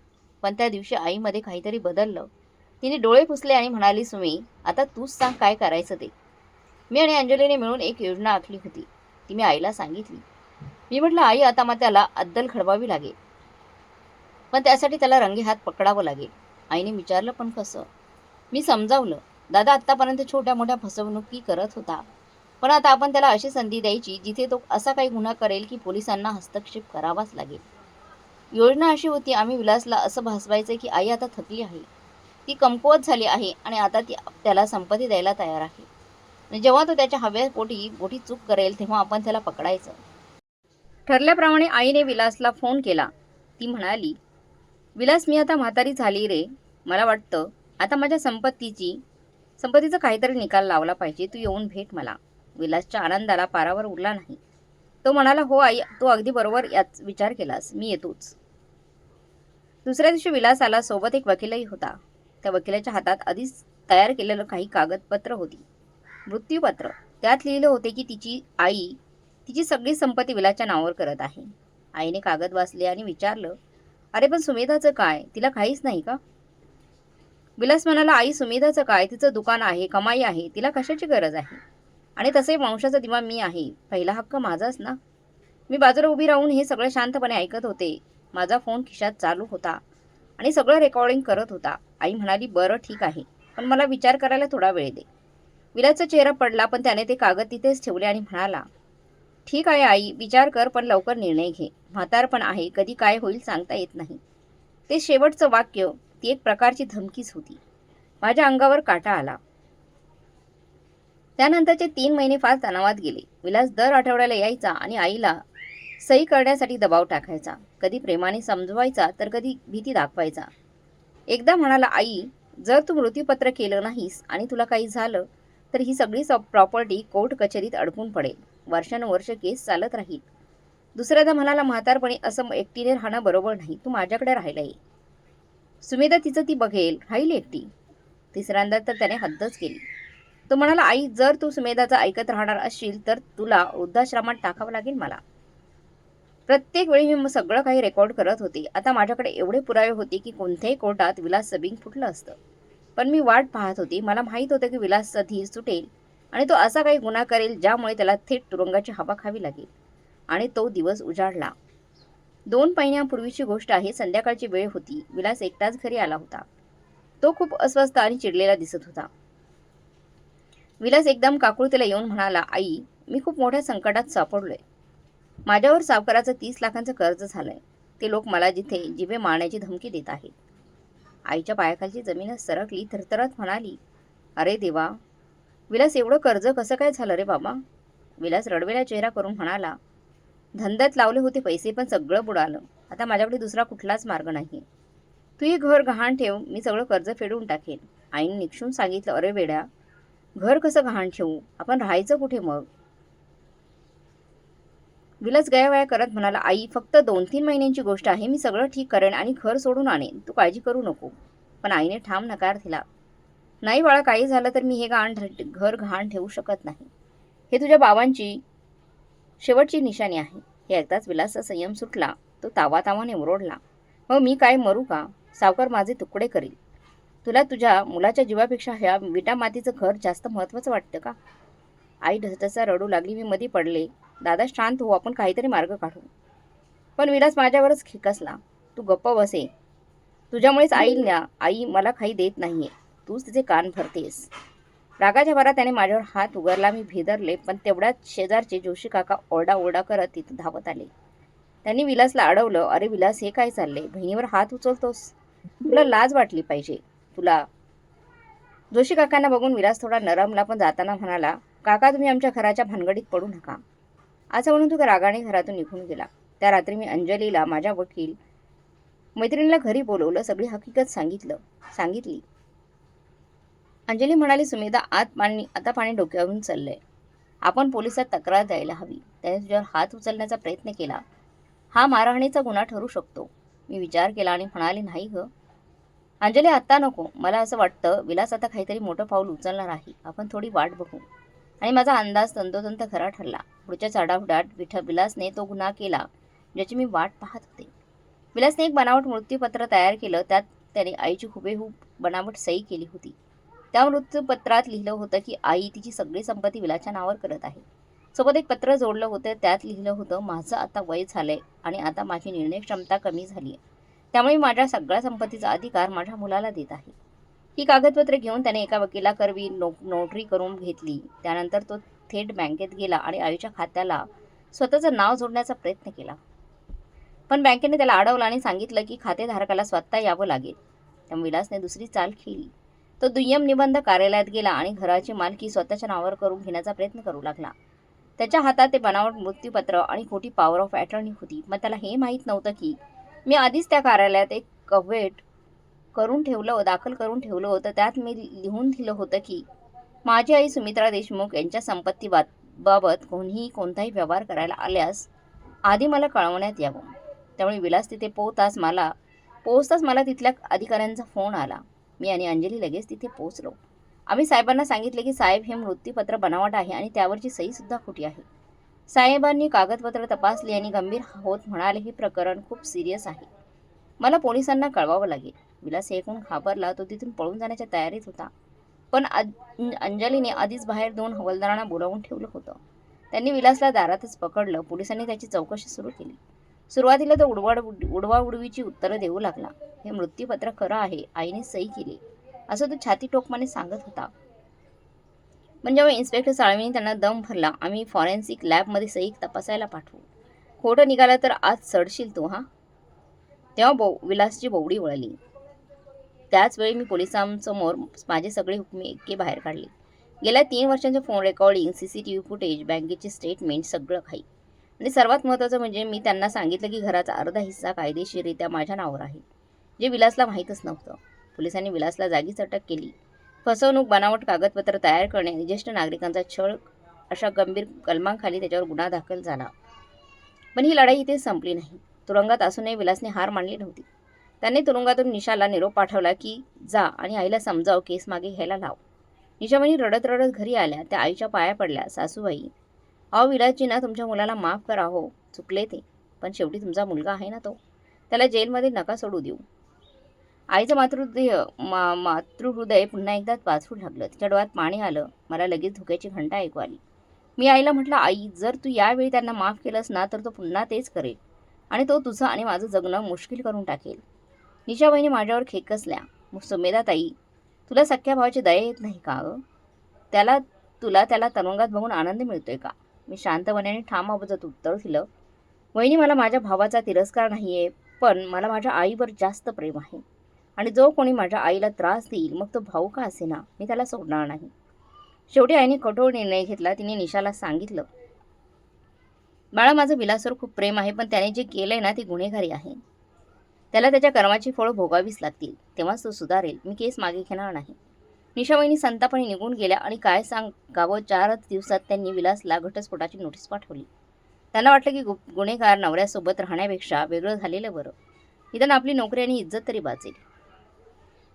पण त्या दिवशी आईमध्ये काहीतरी बदललं. तिने डोळे पुसले आणि म्हणाली, सुमी, आता तूच सांग काय करायचं ते. मी आणि अंजलीने मिळून एक योजना आखली होती. ती मी आईला सांगितली. मी म्हटलं, आई आता मग त्याला अद्दल घडवावी लागेल, पण त्यासाठी त्याला रंगेहात पकडावं लागेल. आईने विचारलं, पण कसं? मी समजावलं, दादा आत्तापर्यंत छोट्या मोठ्या फसवणुकी करत होता, पण आता आपण त्याला अशी संधी द्यायची जिथे तो असा काही गुन्हा करेल की पोलिसांना हस्तक्षेप करावाच लागेल. योजना अशी होती, आम्ही विलासला असं भासवायचं की आई आता थकली आहे, ती कमकुवत झाली आहे आणि आता ती त्याला संपत्ती द्यायला तयार आहे. आणि जेव्हा तो त्याच्या हव्यापोटी मोठी चूक करेल तेव्हा आपण त्याला पकडायचं. ठरल्याप्रमाणे आईने विलासला फोन केला. ती म्हणाली, विलास, मी आता म्हातारी झाली रे. मला वाटतं आता माझ्या संपत्तीचा काहीतरी निकाल लावला पाहिजे. तू येऊन भेट मला. विलासच्या आनंदाला पारावर उरला नाही. तो म्हणाला, हो आई, तू अगदी बरोबर याच विचार केलास, मी येतोच. दुसऱ्या दिवशी विलास आला. सोबत एक वकीलही होता. त्या वकिलाच्या हातात आधीच तयार केलेलं काही कागदपत्र होती. मृत्यूपत्र. त्यात लिहिलं होते की तिची सगळी संपत्ती विलासच्या नावावर करत आहे. आईने कागद वाचले आणि विचारलं, अरे पण सुमेधाचं काय? तिला काहीच नाही का? विलास म्हणाला, आई, सुमेधाचं काय? तिचं दुकान आहे, कमाई आहे, तिला कशाची गरज आहे? आणि तसंही वंशाचा दिवा मी आहे, पहिला हक्क माझाच ना. मी बाजूला उभी राहून हे सगळं शांतपणे ऐकत होते. माझा फोन खिशात चालू होता आणि सगळं रेकॉर्डिंग करत होता. आई म्हणाली, बरं ठीक आहे, पण मला विचार करायला थोडा वेळ दे. विलासचा चेहरा पडला, पण त्याने ते कागद तिथेच ठेवले आणि म्हणाला, ठीक आहे आई, विचार कर, पण लवकर निर्णय घे. म्हातारपण आहे, कधी काय होईल सांगता येत नाही. ते शेवटचं वाक्य ती एक प्रकारची धमकीच होती. माझ्या अंगावर काटा आला. त्यानंतरचे 3 महिने फार तणावात गेले. विलास दर आठवड्याला यायचा आणि आईला सही करण्यासाठी दबाव टाकायचा. कधी प्रेमाने समजवायचा तर कधी भीती दाखवायचा. एकदा म्हणाला, आई, जर तू मृत्यूपत्र केलं नाहीस आणि तुला काही झालं तर ही सगळी प्रॉपर्टी कोर्ट कचेरीत अडकून पडेल. वर्षानुवर्ष केस चालत राहील. दुसऱ्यादा म्हणाला, म्हातारपणी असं एकटीने राहणं बरोबर नाही, तू माझ्याकडे राहायला ये. सुमेधा तिचं ती बघेल, राहील एकटी. तिसऱ्यांदा तर त्याने हद्दच केली. तो म्हणाला, आई जर तू सुमेधाचं ऐकत राहणार असशील तर तुला वृद्धाश्रमात टाकावं लागेल मला. प्रत्येक वेळी मी सगळं काही रेकॉर्ड करत होते. आता माझ्याकडे एवढे पुरावे होते की कोणत्याही कोर्टात विलास सबींग फुटलं असतं. पण मी वाट पाहत होती. मला माहीत होतं की विलासचा धीर सुटेल आणि तो असा काही गुन्हा करेल ज्यामुळे त्याला थेट तुरुंगाची हवा खावी लागेल. आणि तो दिवस उजाडला. 2 महिन्यांपूर्वीची गोष्ट आहे. संध्याकाळची वेळ होती. विलास एकटाच घरी आला होता. तो खूप अस्वस्थ आणि चिडलेला दिसत होता. विलास एकदम काकुळतेला येऊन म्हणाला, आई मी खूप मोठ्या संकटात सापडलोय. माझ्यावर सावकाराचं 30 लाखांचं कर्ज झालंय. ते लोक मला जिथे जिवे मारण्याची धमकी देत आहेत. आईच्या पायाखालची जमीनच सरकली. थरथरत म्हणाली, अरे देवा, विलास एवढं कर्ज कसं काय झालं रे बाबा? विलास रडवेला चेहरा करून म्हणाला, धंद्यात लावले होते पैसे पण सगळं बुडालं. आता माझ्याकडे दुसरा कुठलाच मार्ग नाही. तू हे घर गहाण ठेव, मी सगळं कर्ज फेडून टाकेन. आईने निक्षून सांगितलं, अरे वेड्या, घर कसं गहाण ठेवू? आपण राहायचं कुठे मग? विलास गयावया करत म्हणाला, आई फक्त 2-3 महिन्यांची गोष्ट आहे. मी सगळं ठीक करेन आणि घर सोडून आणेन. तू काळजी करू नको. पण आईने ठाम नकार दिला. नाही बाळा, काही झालं तर मी हे घर गहाण ठेवू शकत नाही. हे तुझ्या बाबांची शेवटची निशाणी आहे. हे ऐकताच विलासचा संयम सुटला. तो तावातावाने ओरडला, मग मी काय मरू का? सावकार माझे तुकडे करील. तुला तुझ्या मुलाच्या जीवापेक्षा ह्या विटा मातीचं घर जास्त महत्त्वाचं वाटतं का? आई ढसढसा रडू लागली. मी मध्ये पडले. दादा शांत हो, आपण काहीतरी मार्ग काढू. पण विलास माझ्यावरच खिकसला. तू गप्प बसे. तुझ्यामुळेच आई मला काही देत नाहीये. तूच तिचे कान भरतेस. रागाच्या भरात त्याने माझ्यावर हात उगारला. मी भेदरले. पण तेवढ्यात शेजारचे जोशी काका ओरडाओरडा करत तिथं धावत आले. त्यांनी विलासला अडवलं. अरे विलास, हे काय चाललंय? बहिणीवर हात उचलतोस? तुला लाज वाटली पाहिजे. तुला. जोशी काकांना बघून विलास थोडा नरमला. पण जाताना म्हणाला, काका तुम्ही आमच्या घराच्या भानगडीत पडू नका. असं म्हणून तो रागाने घरातून निघून गेला. त्या रात्री मी अंजलीला, माझ्या वकील मैत्रिणीला घरी बोलवलं. सगळी हकीकत सांगितली. अंजली म्हणाली, सुमेधा आता पाणी डोक्यावरून चाललंय. आपण पोलिसात तक्रार द्यायला हवी. त्याने तुझ्यावर हात उचलण्याचा प्रयत्न केला. हा मारहाणीचा गुन्हा ठरू शकतो. मी विचार केला आणि म्हणाले, नाही ग अंजली, आत्ता नको. मला असं वाटतं विलास आता काहीतरी मोठं पाऊल उचलणार आहे. आपण थोडी वाट बघू. आणि माझा अंदाज तंतोतंत खरा ठरला. पुढच्या चढावढ्यात विलासने तो गुन्हा केला ज्याची मी वाट पाहत होते. विलासने एक बनावट मृत्यूपत्र तयार केलं. त्यात त्याने आईची हुबेहूब बनावट सही केली होती. त्या मृत्यूपत्रात लिहिलं होतं की आई तिची सगळी संपत्ती विलासच्या नावावर करत आहे. सोबत एक पत्र जोडलं होतं. त्यात लिहिलं होतं, माझं आता वय झालंय आणि आता माझी निर्णय क्षमता कमी झाली आहे. त्यामुळे माझ्या सगळ्या संपत्तीचा अधिकार माझ्या मुलाला देत आहे. ही कागदपत्रे घेऊन त्याने एका वकिलाकरवी नोटरी करून घेतली. त्यानंतर तो थेट बँकेत गेला आणि आईच्या खात्याला स्वतःचं नाव जोडण्याचा प्रयत्न केला. पण बँकेने त्याला अडवलं आणि सांगितलं की खातेधारकाला स्वतः यावं लागेल. त्यामुळे विलासने दुसरी चाल खेळली. तो दुय्यम निबंध कार्यालयात गेला आणि घराची मालकी स्वतःच्या नावावर करून घेण्याचा प्रयत्न करू लागला. त्याच्या हातात ते बनावट मृत्यूपत्र आणि खोटी पॉवर ऑफ अटर्नी होती. मग त्याला हे माहीत नव्हतं की मी आधीच त्या कार्यालयात एक कव्हेट दाखल करून ठेवलं होतं. त्यात मी लिहून दिलं होतं की माझी आई सुमित्रा देशमुख यांच्या संपत्तीबाबत कोणताही व्यवहार करायला आल्यास आधी मला कळवण्यात यावं. त्यामुळे विलास तिथे पोहोचताच मला तिथल्या अधिकाऱ्यांचा फोन आला. मी आणि अंजली लगेच तिथे पोहोचलो. आम्ही साहेबांना सांगितले की साहेब, हे मृत्यूपत्र बनावट आहे आणि त्यावरची सहीसुद्धा खोटी आहे. साहेबांनी कागदपत्र तपासली आणि गंभीर होत म्हणाले, हे प्रकरण खूप सिरियस आहे. मला पोलिसांना कळवावं लागेल. विलास ऐकून घाबरला. तो तिथून पळून जाण्याच्या तयारीत होता. पण अंजलीने आधीच बाहेर 2 हवालदारांना बोलावून ठेवलं होतं. त्यांनी विलासला दारातच पकडलं. पोलिसांनी त्याची चौकशी सुरू केली. सुरुवातीला तो उडवाउडवीची उत्तरं देऊ लागला. हे मृत्यूपत्र खरं आहे, आईने सही केली, असं तो छाती टोकमाने सांगत होता. पण जेव्हा इन्स्पेक्टर साळवींनी त्यांना दम भरला, आम्ही फॉरेन्सिक लॅबमध्ये सही तपासायला पाठवू, खोटं निघालं तर आज चढशील तू, हा. तेव्हा विलासची बोबडी वळली. त्याच वेळी मी पोलिसांसमोर माझे सगळे हुकमे बाहेर काढले. गेल्या 3 वर्षांचे फोन रेकॉर्डिंग, CCTV फुटेज, बँकेचे स्टेटमेंट, सगळं काही. आणि सर्वात महत्त्वाचं म्हणजे मी त्यांना सांगितलं की घराचा अर्धा हिस्सा कायदेशीररित्या माझ्या नावावर आहे, जे विलासला माहीतच नव्हतं. पोलिसांनी विलासला जागीच अटक केली. फसवणूक, बनावट कागदपत्र तयार करणे आणि ज्येष्ठ नागरिकांचा छळ अशा गंभीर कलमांखाली त्याच्यावर गुन्हा दाखल झाला. पण ही लढाई इथे संपली नाही. तुरुंगात असूनही विलासने हार मानली नव्हती. त्यांनी तुरुंगातून निशाला निरोप पाठवला की जा आणि आईला समजाव केस मागे घ्यायला लाव. निशाबाई रडत रडत घरी आल्या. त्या आईच्या पाया पडल्या. सासूबाई, अहो विलासजी ना तुमच्या मुलाला माफ करा हो, चुकले ते, पण शेवटी तुमचा मुलगा आहे ना तो, त्याला जेलमध्ये नका सोडू देऊ. आईचं मातृहृदय पुन्हा एकदा पाचू लागलं. तिच्या डोळ्यात पाणी आलं. मला लगेच धुक्याची घंटा ऐकू आली. मी आईला म्हटलं, आई जर तू यावेळी त्यांना माफ केलंस ना तर तो पुन्हा तेच करेल आणि तो तुझं आणि माझं जगणं मुश्किल करून टाकेल. निशाबाईंनी माझ्यावर खेकसल्या. सुमेधाताई, तुला सख्या भावाची दया येत नाही का गं? त्याला तुरुंगात बघून आनंद मिळतोय का? मी शांतपणे आणि ठाम आवाजात उत्तर दिलं, वहिनी मला माझ्या भावाचा तिरस्कार नाही आहे, पण मला माझ्या आईवर जास्त प्रेम आहे आणि जो कोणी माझ्या आईला त्रास देईल मग तो भाऊ का असेना मी त्याला सोडणार नाही. शेवटी आईने कठोर निर्णय घेतला. तिने निशाला सांगितलं, बाळा माझं विलासवर खूप प्रेम आहे, पण त्याने जे केलंय ना ते गुन्हेगारी आहे. त्याला त्याच्या कर्माची फळं भोगावीच लागतील, तेव्हाच तो सुधारेल. मी केस मागे घेणार नाही. निशाबाईंनी संतापाने निघून गेल्या आणि काय सांगावं 4च दिवसात त्यांनी विलासला घटस्फोटाची नोटीस पाठवली. त्यांना वाटलं की गुन्हेगार नवऱ्यासोबत राहण्यापेक्षा वेगळं झालेलं बरं, निदान आपली नोकरी आणि इज्जत तरी वाचेल.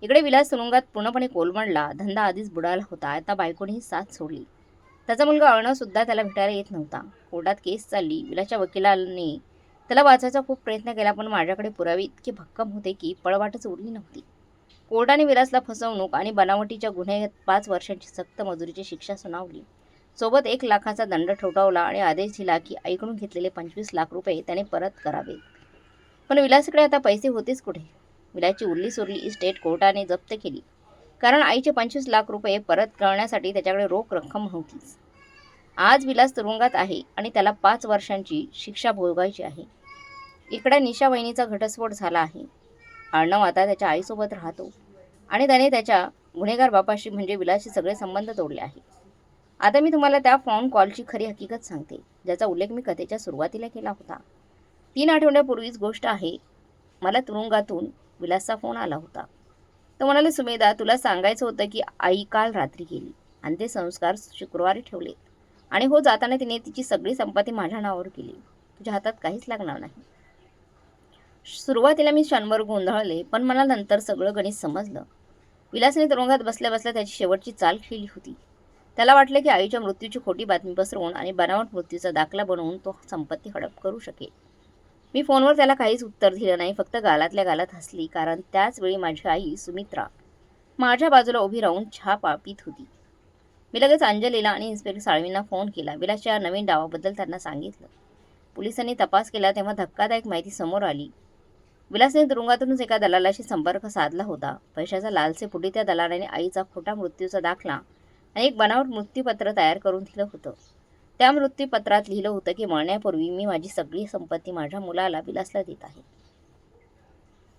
इकडे विलास तुरुंगात पूर्णपणे कोलमडला. धंदा आधीच बुडाला होता, आता बायकोनेही साथ सोडली. त्याचा मुलगा अर्णवसुद्धा त्याला भेटायला येत नव्हता. कोर्टात केस चालली. विलासच्या वकिलांनी त्याला वाचवायचा खूप प्रयत्न केला, पण माझ्याकडे पुरावे इतके भक्कम होते की पळवाटच उरली नव्हती. कोर्टाने विलासला फसवणूक आणि बनावटीच्या गुन्ह्यात 5 वर्षांची सक्त मजुरीची शिक्षा सुनावली. सोबत 1 लाखाचा दंड ठोठावला आणि आदेश दिला की आईकडून घेतलेले 25 लाख रुपये त्याने परत करावेत. पण विलासकडे आता पैसे होतेच कुठे? विलासची उरली सुरली इस्टेट कोर्टाने जप्त केली, कारण आईचे 25 लाख रुपये परत करण्यासाठी त्याच्याकडे रोख रक्कम नव्हतीच. आज विलास तुरुंगात आहे आणि त्याला 5 वर्षांची शिक्षा भोगायची आहे. इकडे निशा वहिनीचा घटस्फोट झाला आहे. अर्णव आता त्याच्या आईसोबत राहतो आणि त्याने त्याच्या गुन्हेगार बापाशी म्हणजे विलासशी सगळे संबंध तोडले आहे. आता मी तुम्हाला त्या फोन कॉलची खरी हकीकत सांगते, ज्याचा उल्लेख मी कथेच्या सुरुवातीला केला होता. 3 आठवड्यापूर्वीच गोष्ट आहे. मला तुरुंगातून विलासचा फोन आला होता. तो म्हणाले, सुमेधा तुला सांगायचं होतं की आई काल रात्री गेली आणि ते संस्कार शुक्रवारी ठेवले आणि हो जाताना तिने तिची सगळी संपत्ती माझ्या नावावर केली. तुझ्या हातात काहीच लागणार नाही. सुरुवातीला मी क्षणभर गोंधळले, पण मला नंतर सगळं गणित समजलं. विलासने तुरुंगात बसल्या बसल्या त्याची शेवटची चाल खेळली होती. त्याला वाटले की आईच्या मृत्यूची खोटी बातमी पसरवून आणि बनावट मृत्यूचा दाखला बनवून तो संपत्ती हडप करू शकेल. मी फोनवर त्याला काहीच उत्तर दिलं नाही, फक्त गालातल्या गालात हसली, कारण त्याच वेळी माझी आई सुमित्रा माझ्या बाजूला उभी राहून चहा पित होती. मी लगेच अंजलीला आणि इन्स्पेक्टर साळवींना फोन केला. विलासच्या नवीन डावाबद्दल त्यांना सांगितलं. पोलिसांनी तपास केला तेव्हा धक्कादायक माहिती समोर आली. विलासने तुरुंगातूनच एका दलालाशी संपर्क साधला होता. पैशाचा लालसेपोटी त्या दलालाने आईचा खोटा मृत्यूचा दाखला आणि एक बनावट मृत्यूपत्र तयार करून दिलं होतं. त्या मृत्यूपत्रात लिहिलं होतं की मरण्यापूर्वी मी माझी सगळी संपत्ती माझ्या मुलाला विलासला देत आहे.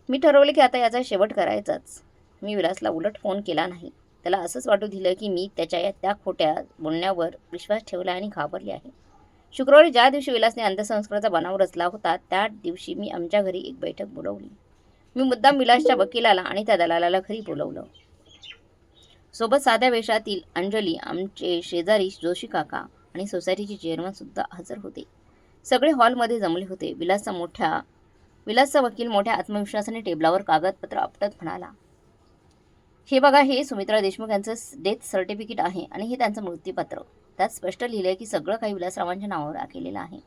मी ठरवले की आता याचा शेवट करायचाच. मी विलासला उलट फोन केला नाही. त्याला असंच वाटू दिलं की मी त्याच्या त्या खोट्या बोलण्यावर विश्वास ठेवला आणि घाबरले आहे. शुक्रवारी ज्या दिवशी विलासने अंत्यसंस्काराचा बनाव रचला होता त्या दिवशी मी आमच्या घरी एक बैठक बोलवली. मी मुद्दाम विलासच्या वकिलाला आणि त्या दलालाला घरी बोलवलं. सोबत साध्या वेशातील अंजली, आमचे शेजारी जोशी काका आणि सोसायटीचे चेअरमन सुद्धा हजर होते. सगळे हॉलमध्ये जमले होते. विलासचा वकील मोठ्या आत्मविश्वासाने टेबलावर कागदपत्र आपटत म्हणाला, हे बघा, हे सुमित्रा देशमुख यांचं डेथ सर्टिफिकेट आहे आणि हे त्यांचं मृत्यूपत्र. त्यात स्पष्ट लिहिलं आहे की सगळं काही विलासरावांच्या नावावर केलेलं आहे.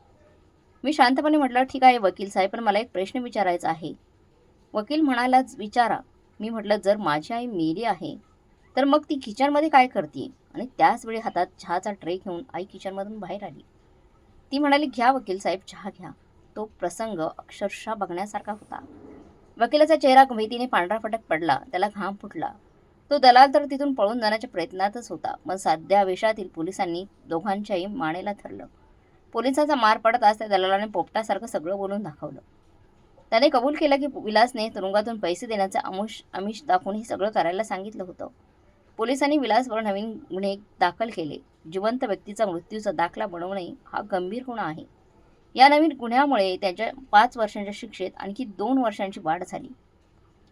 मी शांतपणे म्हटलं, ठीक आहे वकील साहेब, पण मला एक प्रश्न विचारायचा आहे. वकील म्हणाला, विचारा. मी म्हटलं, जर माझी आई मेली आहे तर मग ती किचनमध्ये काय करते? आणि त्याच वेळी हातात चहाचा ट्रे घेऊन आई किचनमधून बाहेर आली. ती म्हणाली, घ्या वकील साहेब, चहा घ्या. तो प्रसंग अक्षरशः बघण्यासारखा होता. वकिलाचा चेहरा भीतीने पांढराफटक पडला. त्याला घाम फुटला. तो दलाल तर तिथून पळून जाण्याच्या प्रयत्नातच होता. मग साध्या वेशातील पोलिसांनी दोघांच्याही मानेला धरलं. पोलिसांचा मार पडत त्या दलालाने पोपटासारखं सगळं बोलून दाखवलं. त्याने कबूल केलं की विलासने तुरुंगातून पैसे देण्याचे आमिष दाखवून हे सगळं करायला सांगितलं होतं. पोलिसांनी विलासवर नवीन गुन्हे दाखल केले. जिवंत व्यक्तीचा मृत्यूचा दाखला बनवणे हा गंभीर गुन्हा आहे. या नवीन गुन्ह्यामुळे त्याच्या 5 वर्षांच्या शिक्षेत आणखी 2 वर्षांची वाढ झाली.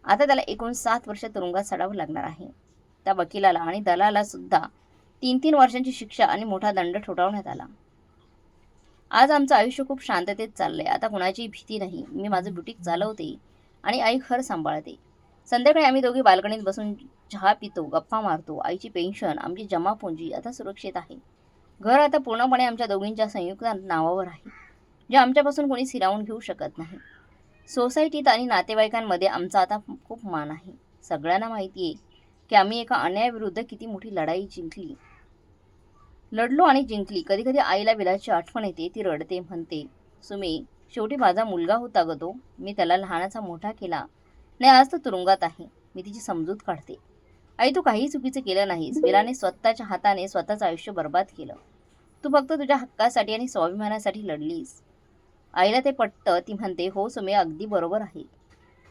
आता त्याला एकूण 7 वर्ष तुरुंगात सडावं लागणार आहे. त्या वकिलाला आणि दलाला सुद्धा 3-3 वर्षांची शिक्षा आणि मोठा दंड ठोठावण्यात आला. आज आमचं आयुष्य खूप शांततेत चाललंय. आता कुणाची भीती नाही. मी माझं बुटीक चालवते आणि आई घर सांभाळते. संध्याकाळी आम्ही दोघी बाल्कनीत बसून चहा पितो, गप्पा मारतो. आईची पेन्शन, आमची जमापुंजी आता सुरक्षित आहे. घर आता पूर्णपणे आमच्या दोघींच्या संयुक्त नावावर आहे, जे आमच्यापासून कोणी हिरावून घेऊ शकत नाही. सोसायटीत आणि नातेवाईकांमध्ये आमचा आता खूप मान आहे. सगळ्यांना माहिती आहे की आम्ही एका अन्यायाविरुद्ध किती मोठी लढाई जिंकली. लढलो आणि जिंकली. कधी कधी आईला विलासची आठवण येते. ती रडते, म्हणते, सुमे, शेवटी माझा मुलगा होता ग तो. मी त्याला लहानाचा मोठा केला. नाही, आज तो तुरुंगात आहे. मी तिची समजूत काढते. आई, तू काही चुकीचं केलं नाहीस. विलाने स्वतःच्या हाताने स्वतःचं आयुष्य बर्बाद केलं. तू फक्त तुझ्या हक्कासाठी आणि स्वाभिमानासाठी लढलीस. आईला ते पटतं. ती म्हणते, हो सुमे, अगदी बरोबर आहे.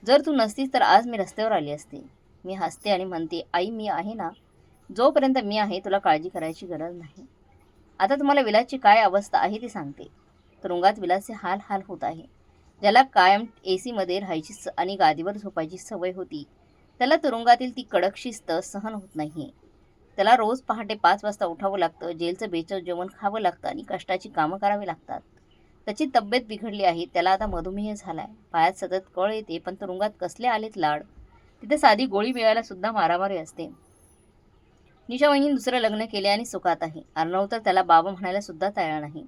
जर तू नसतीस तर आज मी रस्त्यावर आली असते. मी हसते आणि म्हणते, आई, मी आहे ना. जोपर्यंत मी आहे तुला काळजी करायची गरज नाही. आता तुम्हाला विलासची काय अवस्था आहे ते सांगते. तुरुंगात विलासचे हाल हाल होत आहे. ज्याला कायम एसीमध्ये राहायची आणि गादीवर झोपायची सवय होती, त्याला तुरुंगातील ती कडक शिस्त सहन होत नाहीये. त्याला रोज पहाटे 5 वाजता उठावं लागतं, जेलचं बेचव जेवण खावं लागतं आणि कष्टाची कामं करावी लागतात. त्याची तब्येत बिघडली आहे. त्याला आता मधुमेह झालाय. पायात सतत कळ येते. पण तुरुंगात कसले आलेत लाड. तिथे साधी गोळी मिळायला सुद्धा मारामारी असते. निशावहिनी दुसरं लग्न केले आणि सुखात आहे. अर्णव तर त्याला बाबा म्हणायला सुद्धा तयार नाही.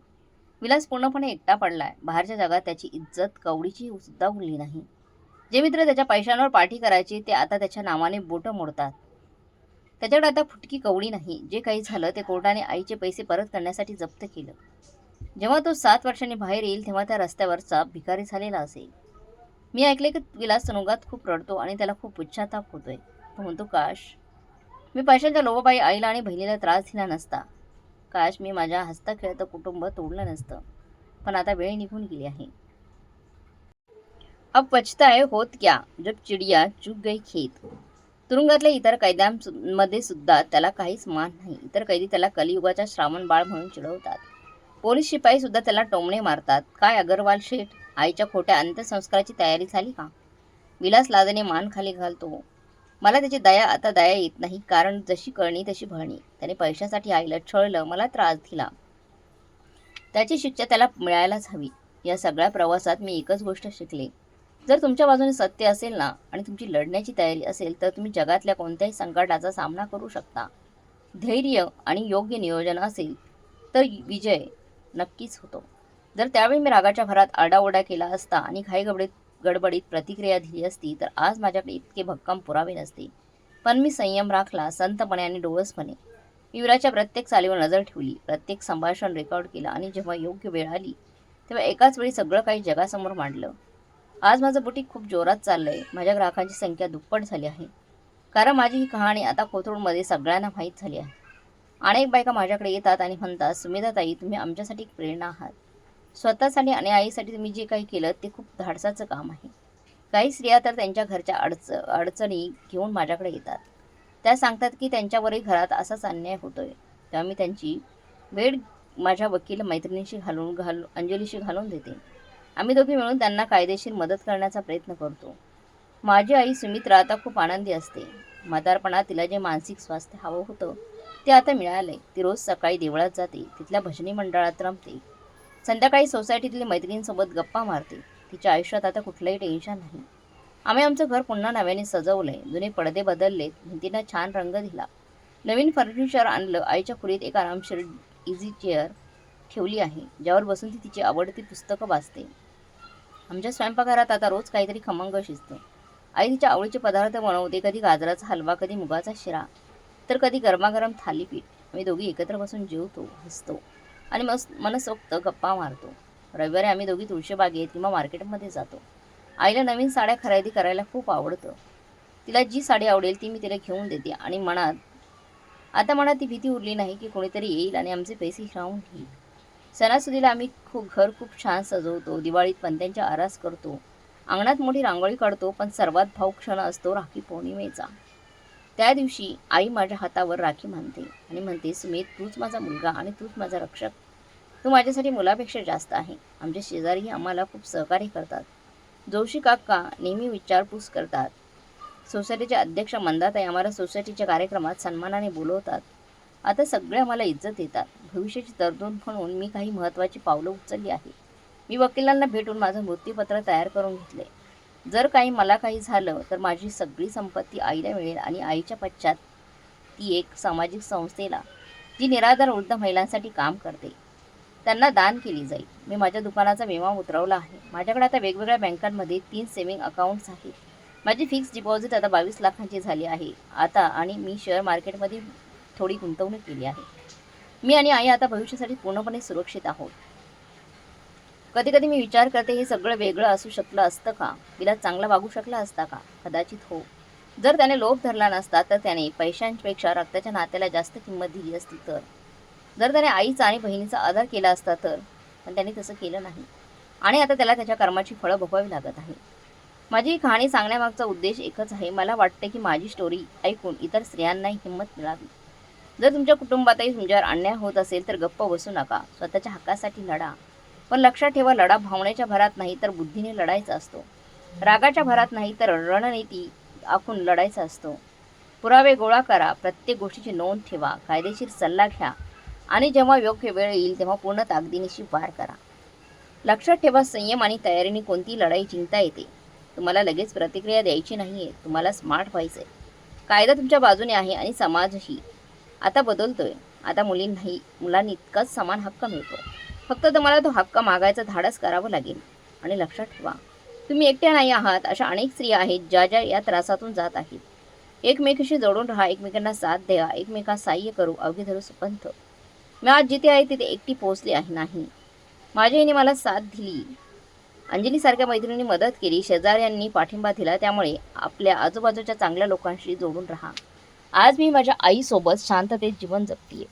विलास पूर्णपणे एकटा पडलाय. बाहेरच्या जगात त्याची इज्जत कवडीची सुद्धा उरली नाही. जे मित्र त्याच्या पैशांवर पाठी करायचे ते आता त्याच्या नावाने बोटं मोडतात. त्याच्याकडे आता फुटकी कवडी नाही. जे काही झालं ते कोर्टाने आईचे पैसे परत करण्यासाठी जप्त केलं. जेव्हा तो 7 वर्षांनी बाहेर येईल तेव्हा त्या रस्त्यावरचा भिकारी झालेला असेल. मी ऐकले की विलास तुरुंगात खूप रडतो आणि त्याला खूप पश्चाताप होतोय. तो म्हणतो, काश मी पैशांच्या लोभापायी आईला आणि बहिणीला त्रास दिला नसता. काश मी माझ्या हसता खेळतं कुटुंब तोडलं नसतं. पण आता वेळ निघून गेली आहे. अब पछताए होत क्या जब चिडिया चुग गई खेत. तुरुंगातल्या इतर कैद्यांमध्ये सुद्धा त्याला काहीच मान नाही. इतर कैदी त्याला कलियुगाचा श्रावण बाळ म्हणून चिडवतात. पोलीस शिपाई सुद्धा त्याला टोमणे मारतात. काय अगरवाल शेठ, आईच्या खोट्या अंत्यसंस्काराची तयारी झाली का. विलास लाजने मान खाली घालतो. मला त्याची आता दया येत नाही. कारण जशी कळणी तशी भरणी. त्याने पैशासाठी आईला छळलं, मला त्रास दिला. त्याची शिक्षा त्याला मिळायलाच हवी. या सगळ्या प्रवासात मी एकच गोष्ट शिकले. जर तुमच्या बाजूने सत्य असेल ना आणि तुमची लढण्याची तयारी असेल तर तुम्ही जगातल्या कोणत्याही संकटाचा सामना करू शकता. धैर्य आणि योग्य नियोजन असेल तर विजय नक्कीच होतो. जर त्यावेळी मी रागाच्या भरात आरडाओरडा केला असता आणि गडबडीत प्रतिक्रिया दिली असती तर आज माझ्याकडे इतके भक्कम पुरावे नसते. पण मी संयम राखला, संतपणे आणि डोळसपणे. मी विलासच्या प्रत्येक चालीवर नजर ठेवली, प्रत्येक संभाषण रेकॉर्ड केलं आणि जेव्हा योग्य वेळ आली तेव्हा एकाच वेळी सगळं काही जगासमोर मांडलं. आज माझं बुटीक खूप जोरात चाललंय. माझ्या ग्राहकांची संख्या दुप्पट झाली आहे. कारण माझी ही कहाणी आता कोथरूडमध्ये सगळ्यांना माहीत झाली आहे. अनेक बायका माझ्याकडे येतात आणि म्हणतात, सुमेधाताई, तुम्ही आमच्यासाठी एक प्रेरणा आहात. स्वतःसाठी आणि आईसाठी तुम्ही जे काही केलं ते खूप धाडसाचं काम आहे. काही स्त्रिया तर त्यांच्या घरच्या अडचणी घेऊन माझ्याकडे येतात. त्या सांगतात की त्यांच्यावरही घरात असाच अन्याय होतोय. तेव्हा मी त्यांची भेट माझ्या वकील मैत्रिणीशी अंजलीशी घालून देते. आम्ही दोघे मिळून त्यांना कायदेशीर मदत करण्याचा प्रयत्न करतो. माझी आई सुमित्रा आता खूप आनंदी असते. म्हातारपणात तिला जे मानसिक स्वास्थ्य हवं होतं ते आता मिळालंय. ती रोज सकाळी देवळात जाते, तिथल्या भजनी मंडळात रमते, संध्याकाळी सोसायटीतल्या मैत्रिणींसोबत गप्पा मारते. तिच्या आयुष्यात आता कुठलंही टेन्शन नाही. आम्ही आमचं घर पुन्हा नव्याने सजवलंय. जुने पडदे बदललेत, भिंतींना छान रंग दिला, नवीन फर्निचर आणलं. आईच्या खोलीत एक आरामशीर इझी चेअर ठेवली आहे, ज्यावर बसून ती तिची आवडती पुस्तकं वाचते. आमच्या स्वयंपाकघरात आता रोज काहीतरी खमंग शिजतं. आई तिच्या आवडीचे पदार्थ बनवते, कधी गाजराचा हलवा, कधी मुगाचा शिरा, तर कधी गरमागरम थालीपीठ. आम्ही दोघी एकत्र बसून जेवतो, हसतो आणि मनसोक्त गप्पा मारतो. रविवारी आम्ही दोघी तुळशीबागेत किंवा मार्केटमध्ये जातो. आईला नवीन साड्या खरेदी करायला खूप आवडतं. तिला जी साडी आवडेल ती मी तिला घेऊन देते आणि मनात ती भीती उरली नाही की कोणीतरी येईल आणि आमचे पैसे हिरावून घेईल. सणासुदीला आम्ही घर खूप छान सजवतो. दिवाळीत पणत्यांच्या आरास करतो, अंगणात मोठी रांगोळी काढतो. पण सर्वात भावूक क्षण असतो राखी पौर्णिमेचा. त्या दिवशी आई माझ्या हातावर राखी बांधते आणि म्हणते, सुमित, तूच माझा मुलगा आणि तूच माझा रक्षक. तू माझ्यासाठी मुलापेक्षा जास्त आहे. आमच्या शेजारीही आम्हाला खूप सहकार्य करतात. जोशी काका नेहमी विचारपूस करतात. सोसायटीचे अध्यक्ष मंदाताई आम्हाला सोसायटीच्या कार्यक्रमात सन्मानाने बोलवतात. आता सगळे आम्हाला इज्जत देतात. भविष्याची तरतूद म्हणून मी काही महत्त्वाची पावलं उचलली आहे. मी वकिलांना भेटून माझं मृत्यूपत्र तयार करून घेतले. जर मला काही झालं तर माझी सगळी संपत्ती आईला मिळेल आणि आईच्या पश्चात ती एक सामाजिक संस्थेला, जी निराधार वृद्ध महिलांसाठी काम करते, त्यांना दान केली जाईल. मी माझ्या दुकानाचा विमा उतरवला आहे. माझ्याकडे आता वेगवेगळ्या बँकांमध्ये 3 सेव्हिंग अकाउंट्स आहेत. माझी फिक्स्ड डिपॉझिट आता 22 लाखांची झाली आहे आता, आणि मी शेअर मार्केटमध्ये थोडी गुंतवणूक केली आहे. मी आणि आई आता भविष्यासाठी पूर्णपणे सुरक्षित आहोत. कधी कधी मी विचार करते, हे सगळं वेगळं असू शकलं असतं का? विलास चांगला वागू शकला असता का? कदाचित हो. जर त्याने लोभ धरला नसता तर त्याने पैशांपेक्षा रक्ताच्या नात्याला जास्त किंमत दिली असती तर. जर त्याने आईचा आणि बहिणीचा आदर केला असता तर. पण त्याने तसं केलं नाही, आणि आता त्याला त्याच्या कर्माची फळं भोगावी लागत आहे. माझी ही कहाणी सांगण्यामागचा उद्देश एकच आहे. मला वाटते की माझी स्टोरी ऐकून इतर स्त्रियांनाही हिंमत मिळावी. जर तुमच्या कुटुंबातही तुमच्यावर अन्याय होत असेल तर गप्प बसू नका. स्वतःच्या हक्कासाठी लढा. पण लक्षात ठेवा, लढा भावनेच्या भरात नाही तर बुद्धीने लढायचा असतो. रागाच्या भरात नाही तर रणनीती आखून लढायचा असतो. पुरावे गोळा करा, प्रत्येक गोष्टीची नोंद ठेवा, कायदेशीर सल्ला घ्या, आणि जेव्हा योग्य वेळ येईल तेव्हा पूर्ण ताकदीनिशी वार करा. लक्षात ठेवा, संयम आणि तयारीने कोणतीही लढाई जिंकता येते. तुम्हाला लगेच प्रतिक्रिया द्यायची नाहीये, तुम्हाला स्मार्ट व्हायचंय. कायदा तुमच्या बाजूने आहे आणि समाजही आता बदलतोय. आता मुलांनी इतकाच समान हक्क मिळतो. फक्त तुम्हाला तो हक्क मागायचं धाडस करावं लागेल. आणि लक्षात ठेवा, तुम्ही एकट्या नाही आहात. अशा अनेक स्त्रिया आहेत ज्या या त्रासातून जात आहेत. एकमेकीशी जोडून राहा, एकमेकांना साथ द्या, एकमेकांना सहाय्य करू, अवघे धरू सुपंथ. मी आज जिथे आहे तिथे एकटी पोहोचली आहे नाही. माझ्या आईने मला साथ दिली, अंजलीसारख्या मैत्रिणींनी मदत केली, शेजाऱ्यांनी पाठिंबा दिला. त्यामुळे आपल्या आजूबाजूच्या चांगल्या लोकांशी जोडून राहा. आज मी माझ्या आईसोबत शांततेत जीवन जगतीये.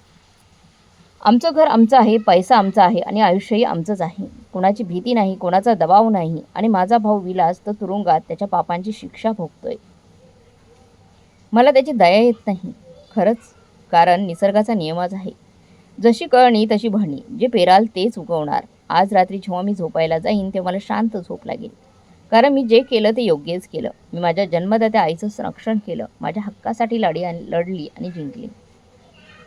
आमचं घर आमचं आहे, पैसा आमचा आहे आणि आयुष्यही आमचंच आहे. कोणाची भीती नाही, कोणाचा दबाव नाही. आणि माझा भाऊ विलास तर तुरुंगात त्याच्या पापांची शिक्षा भोगतोय. मला त्याची दया येत नाही खरंच, कारण निसर्गाचा नियमच आहे, जशी कळणी तशी भरणी. जे पेराल तेच उगवणार. आज रात्री जेव्हा मी झोपायला जाईन तेव्हा मला शांत झोप लागेल, कारण मी जे केलं ते योग्यच केलं. मी माझ्या जन्मदात्या आईचं संरक्षण केलं, माझ्या हक्कासाठी लढली आणि जिंकली.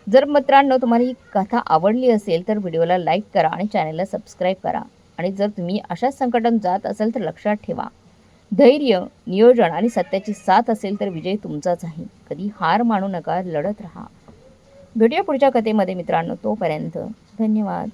जर मित्रांनो तुम्हाला ही कथा आवडली असेल तर व्हिडिओला लाईक करा आणि चॅनलला सबस्क्राईब करा. आणि जर तुम्ही अशाच संकटात जात असाल तर लक्षात ठेवा, धैर्य, नियोजन आणि सत्याची साथ असेल तर विजय तुमचाच आहे. कधी हार मानू नका, लढत राहा. भेटूया पुढच्या कथेमध्ये मित्रांनो. तोपर्यंत धन्यवाद.